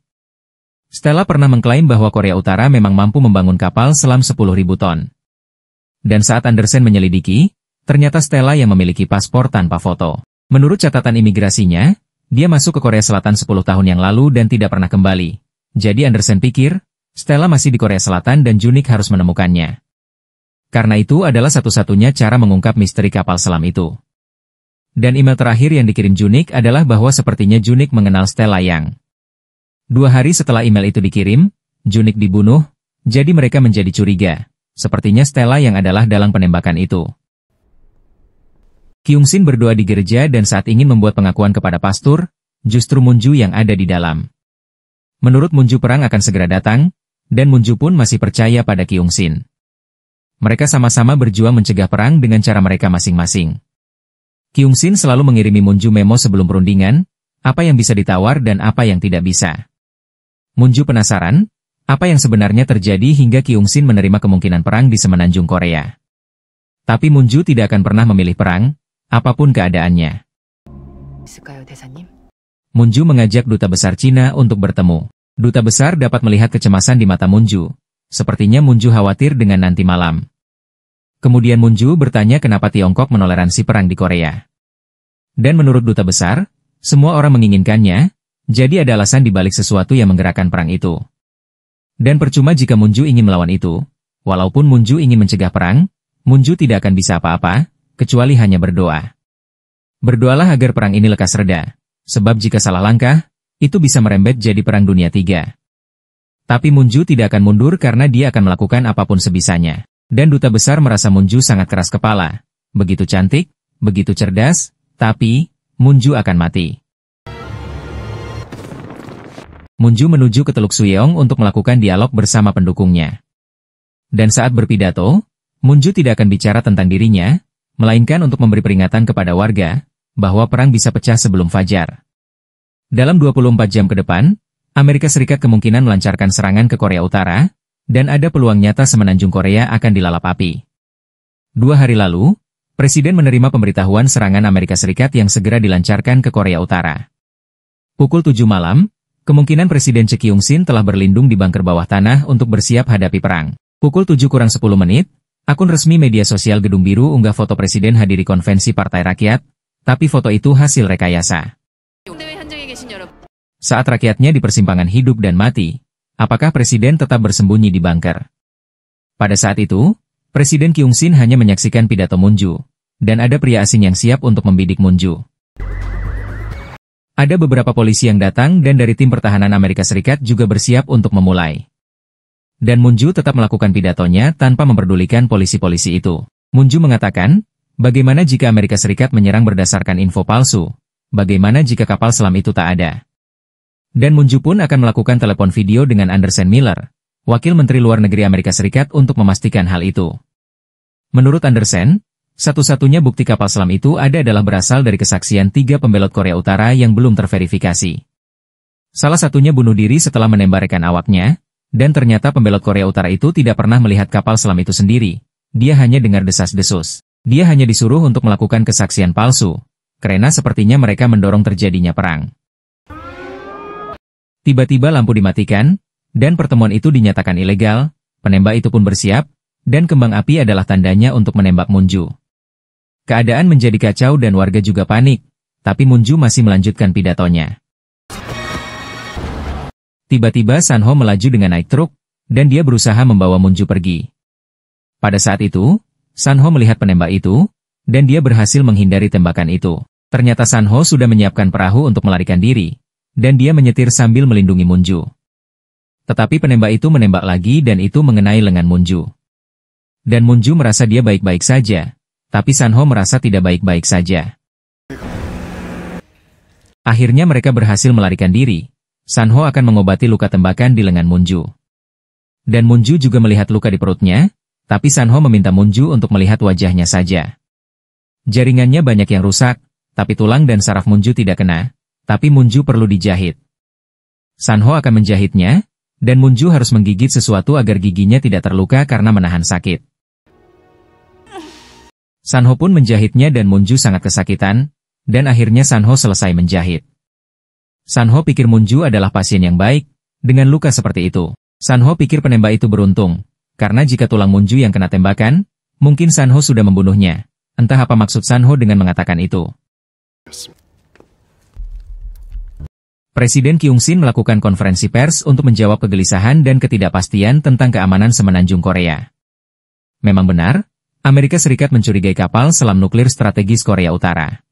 Stella pernah mengklaim bahwa Korea Utara memang mampu membangun kapal selam 10.000 ton. Dan saat Andersen menyelidiki, ternyata Stella yang memiliki paspor tanpa foto. Menurut catatan imigrasinya, dia masuk ke Korea Selatan 10 tahun yang lalu dan tidak pernah kembali. Jadi Andersen pikir, Stella masih di Korea Selatan dan Junik harus menemukannya. Karena itu adalah satu-satunya cara mengungkap misteri kapal selam itu. Dan email terakhir yang dikirim Junik adalah bahwa sepertinya Junik mengenal Stella Young. 2 hari setelah email itu dikirim, Junik dibunuh, jadi mereka menjadi curiga. Sepertinya Stella yang adalah dalang penembakan itu. Kyung-sin berdoa di gereja dan saat ingin membuat pengakuan kepada pastor, justru Munju yang ada di dalam. Menurut Munju perang akan segera datang, dan Munju pun masih percaya pada Kyung-sin. Mereka sama-sama berjuang mencegah perang dengan cara mereka masing-masing. Kyung-sin selalu mengirimi Munju memo sebelum perundingan, apa yang bisa ditawar dan apa yang tidak bisa. Munju penasaran, apa yang sebenarnya terjadi hingga Kyung-sin menerima kemungkinan perang di semenanjung Korea. Tapi Munju tidak akan pernah memilih perang, apapun keadaannya. Munju mengajak duta besar Cina untuk bertemu. Duta besar dapat melihat kecemasan di mata Munju. Sepertinya Munju khawatir dengan nanti malam. Kemudian Munju bertanya kenapa Tiongkok menoleransi perang di Korea. Dan menurut duta besar, semua orang menginginkannya, jadi ada alasan di balik sesuatu yang menggerakkan perang itu. Dan percuma jika Munju ingin melawan itu, walaupun Munju ingin mencegah perang, Munju tidak akan bisa apa-apa, kecuali hanya berdoa. Berdoalah agar perang ini lekas reda, sebab jika salah langkah, itu bisa merembet jadi Perang Dunia III. Tapi Munju tidak akan mundur karena dia akan melakukan apapun sebisanya. Dan duta besar merasa Munju sangat keras kepala. Begitu cantik, begitu cerdas, tapi Munju akan mati. Munju menuju ke Teluk Suyeong untuk melakukan dialog bersama pendukungnya. Dan saat berpidato, Munju tidak akan bicara tentang dirinya, melainkan untuk memberi peringatan kepada warga, bahwa perang bisa pecah sebelum fajar. Dalam 24 jam ke depan, Amerika Serikat kemungkinan melancarkan serangan ke Korea Utara, dan ada peluang nyata semenanjung Korea akan dilalap api. 2 hari lalu, Presiden menerima pemberitahuan serangan Amerika Serikat yang segera dilancarkan ke Korea Utara. Pukul 7 malam, kemungkinan Presiden Choi Kyung-sin telah berlindung di bunker bawah tanah untuk bersiap hadapi perang. Pukul 7 kurang 10 menit, akun resmi media sosial Gedung Biru unggah foto Presiden hadiri konvensi Partai Rakyat, tapi foto itu hasil rekayasa. Saat rakyatnya di persimpangan hidup dan mati, apakah Presiden tetap bersembunyi di bunker? Pada saat itu, Presiden Kyung-sin hanya menyaksikan pidato Munju, dan ada pria asing yang siap untuk membidik Munju. Ada beberapa polisi yang datang dan dari tim pertahanan Amerika Serikat juga bersiap untuk memulai. Dan Munju tetap melakukan pidatonya tanpa memperdulikan polisi-polisi itu. Munju mengatakan, bagaimana jika Amerika Serikat menyerang berdasarkan info palsu? Bagaimana jika kapal selam itu tak ada? Dan Munju pun akan melakukan telepon video dengan Andersen Miller, Wakil Menteri Luar Negeri Amerika Serikat untuk memastikan hal itu. Menurut Andersen, satu-satunya bukti kapal selam itu adalah berasal dari kesaksian 3 pembelot Korea Utara yang belum terverifikasi. Salah satunya bunuh diri setelah menembak rekan awaknya, dan ternyata pembelot Korea Utara itu tidak pernah melihat kapal selam itu sendiri. Dia hanya dengar desas-desus. Dia hanya disuruh untuk melakukan kesaksian palsu, karena sepertinya mereka mendorong terjadinya perang. Tiba-tiba lampu dimatikan, dan pertemuan itu dinyatakan ilegal, penembak itu pun bersiap, dan kembang api adalah tandanya untuk menembak Munju. Keadaan menjadi kacau dan warga juga panik, tapi Munju masih melanjutkan pidatonya. Tiba-tiba Sanho melaju dengan naik truk, dan dia berusaha membawa Munju pergi. Pada saat itu, Sanho melihat penembak itu, dan dia berhasil menghindari tembakan itu. Ternyata Sanho sudah menyiapkan perahu untuk melarikan diri, dan dia menyetir sambil melindungi Munju. Tetapi penembak itu menembak lagi dan itu mengenai lengan Munju. Dan Munju merasa dia baik-baik saja, tapi Sanho merasa tidak baik-baik saja. Akhirnya mereka berhasil melarikan diri. Sanho akan mengobati luka tembakan di lengan Munju. Dan Munju juga melihat luka di perutnya, tapi Sanho meminta Munju untuk melihat wajahnya saja. Jaringannya banyak yang rusak, tapi tulang dan saraf Munju tidak kena. Tapi Munju perlu dijahit. Sanho akan menjahitnya, dan Munju harus menggigit sesuatu agar giginya tidak terluka karena menahan sakit. Sanho pun menjahitnya dan Munju sangat kesakitan, dan akhirnya Sanho selesai menjahit. Sanho pikir Munju adalah pasien yang baik, dengan luka seperti itu. Sanho pikir penembak itu beruntung, karena jika tulang Munju yang kena tembakan, mungkin Sanho sudah membunuhnya. Entah apa maksud Sanho dengan mengatakan itu. Presiden Kyung-sin melakukan konferensi pers untuk menjawab kegelisahan dan ketidakpastian tentang keamanan semenanjung Korea. Memang benar, Amerika Serikat mencurigai kapal selam nuklir strategis Korea Utara.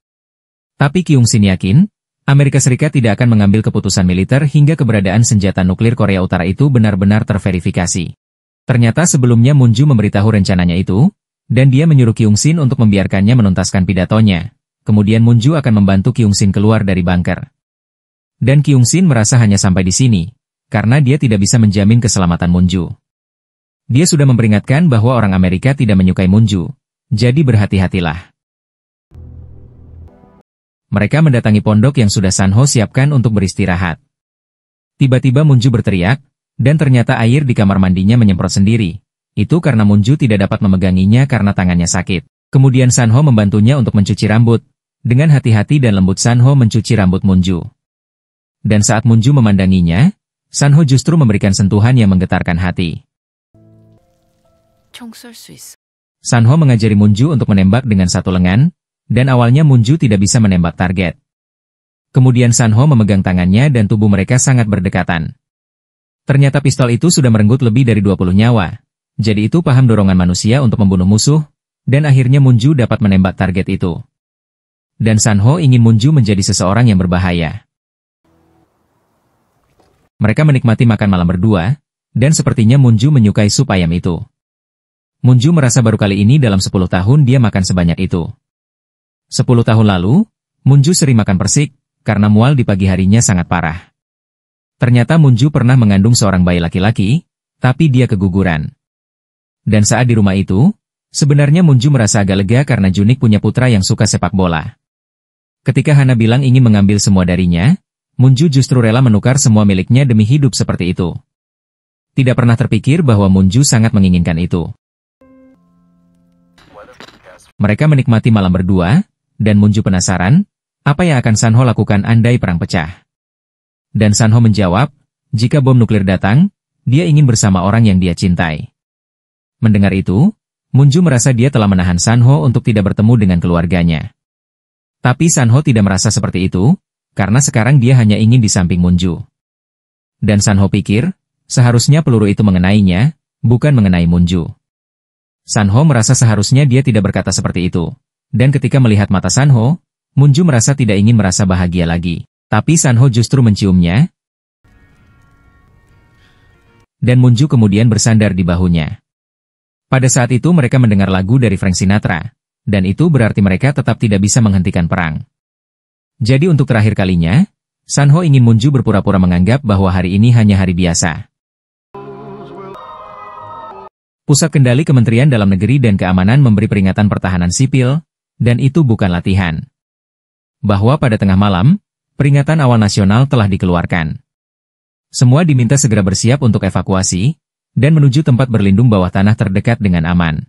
Tapi Kyung-sin yakin, Amerika Serikat tidak akan mengambil keputusan militer hingga keberadaan senjata nuklir Korea Utara itu benar-benar terverifikasi. Ternyata sebelumnya Munju memberitahu rencananya itu, dan dia menyuruh Kyung-sin untuk membiarkannya menuntaskan pidatonya. Kemudian Munju akan membantu Kyung-sin keluar dari bunker. Dan Kyung-sin merasa hanya sampai di sini, karena dia tidak bisa menjamin keselamatan Munju. Dia sudah memperingatkan bahwa orang Amerika tidak menyukai Munju, jadi berhati-hatilah. Mereka mendatangi pondok yang sudah Sanho siapkan untuk beristirahat. Tiba-tiba Munju berteriak, dan ternyata air di kamar mandinya menyemprot sendiri. Itu karena Munju tidak dapat memeganginya karena tangannya sakit. Kemudian Sanho membantunya untuk mencuci rambut. Dengan hati-hati dan lembut Sanho mencuci rambut Munju. Dan saat Munju memandanginya, Sanho justru memberikan sentuhan yang menggetarkan hati. Sanho mengajari Munju untuk menembak dengan satu lengan, dan awalnya Munju tidak bisa menembak target. Kemudian Sanho memegang tangannya dan tubuh mereka sangat berdekatan. Ternyata pistol itu sudah merenggut lebih dari 20 nyawa. Jadi itu paham dorongan manusia untuk membunuh musuh, dan akhirnya Munju dapat menembak target itu. Dan Sanho ingin Munju menjadi seseorang yang berbahaya. Mereka menikmati makan malam berdua, dan sepertinya Munju menyukai sup ayam itu. Munju merasa baru kali ini dalam 10 tahun dia makan sebanyak itu. 10 tahun lalu, Munju sering makan persik, karena mual di pagi harinya sangat parah. Ternyata Munju pernah mengandung seorang bayi laki-laki, tapi dia keguguran. Dan saat di rumah itu, sebenarnya Munju merasa agak lega karena Junik punya putra yang suka sepak bola. Ketika Hana bilang ingin mengambil semua darinya, Munju justru rela menukar semua miliknya demi hidup seperti itu. Tidak pernah terpikir bahwa Munju sangat menginginkan itu. Mereka menikmati malam berdua, dan Munju penasaran, apa yang akan Sanho lakukan andai perang pecah. Dan Sanho menjawab, jika bom nuklir datang, dia ingin bersama orang yang dia cintai. Mendengar itu, Munju merasa dia telah menahan Sanho untuk tidak bertemu dengan keluarganya. Tapi Sanho tidak merasa seperti itu, karena sekarang dia hanya ingin di samping Munju. Dan Sanho pikir, seharusnya peluru itu mengenainya, bukan mengenai Munju. Sanho merasa seharusnya dia tidak berkata seperti itu. Dan ketika melihat mata Sanho, Munju merasa tidak ingin merasa bahagia lagi. Tapi Sanho justru menciumnya. Dan Munju kemudian bersandar di bahunya. Pada saat itu mereka mendengar lagu dari Frank Sinatra. Dan itu berarti mereka tetap tidak bisa menghentikan perang. Jadi untuk terakhir kalinya, Sanho ingin Munju berpura-pura menganggap bahwa hari ini hanya hari biasa. Pusat Kendali Kementerian Dalam Negeri dan Keamanan memberi peringatan pertahanan sipil, dan itu bukan latihan. Bahwa pada tengah malam, peringatan awal nasional telah dikeluarkan. Semua diminta segera bersiap untuk evakuasi, dan menuju tempat berlindung bawah tanah terdekat dengan aman.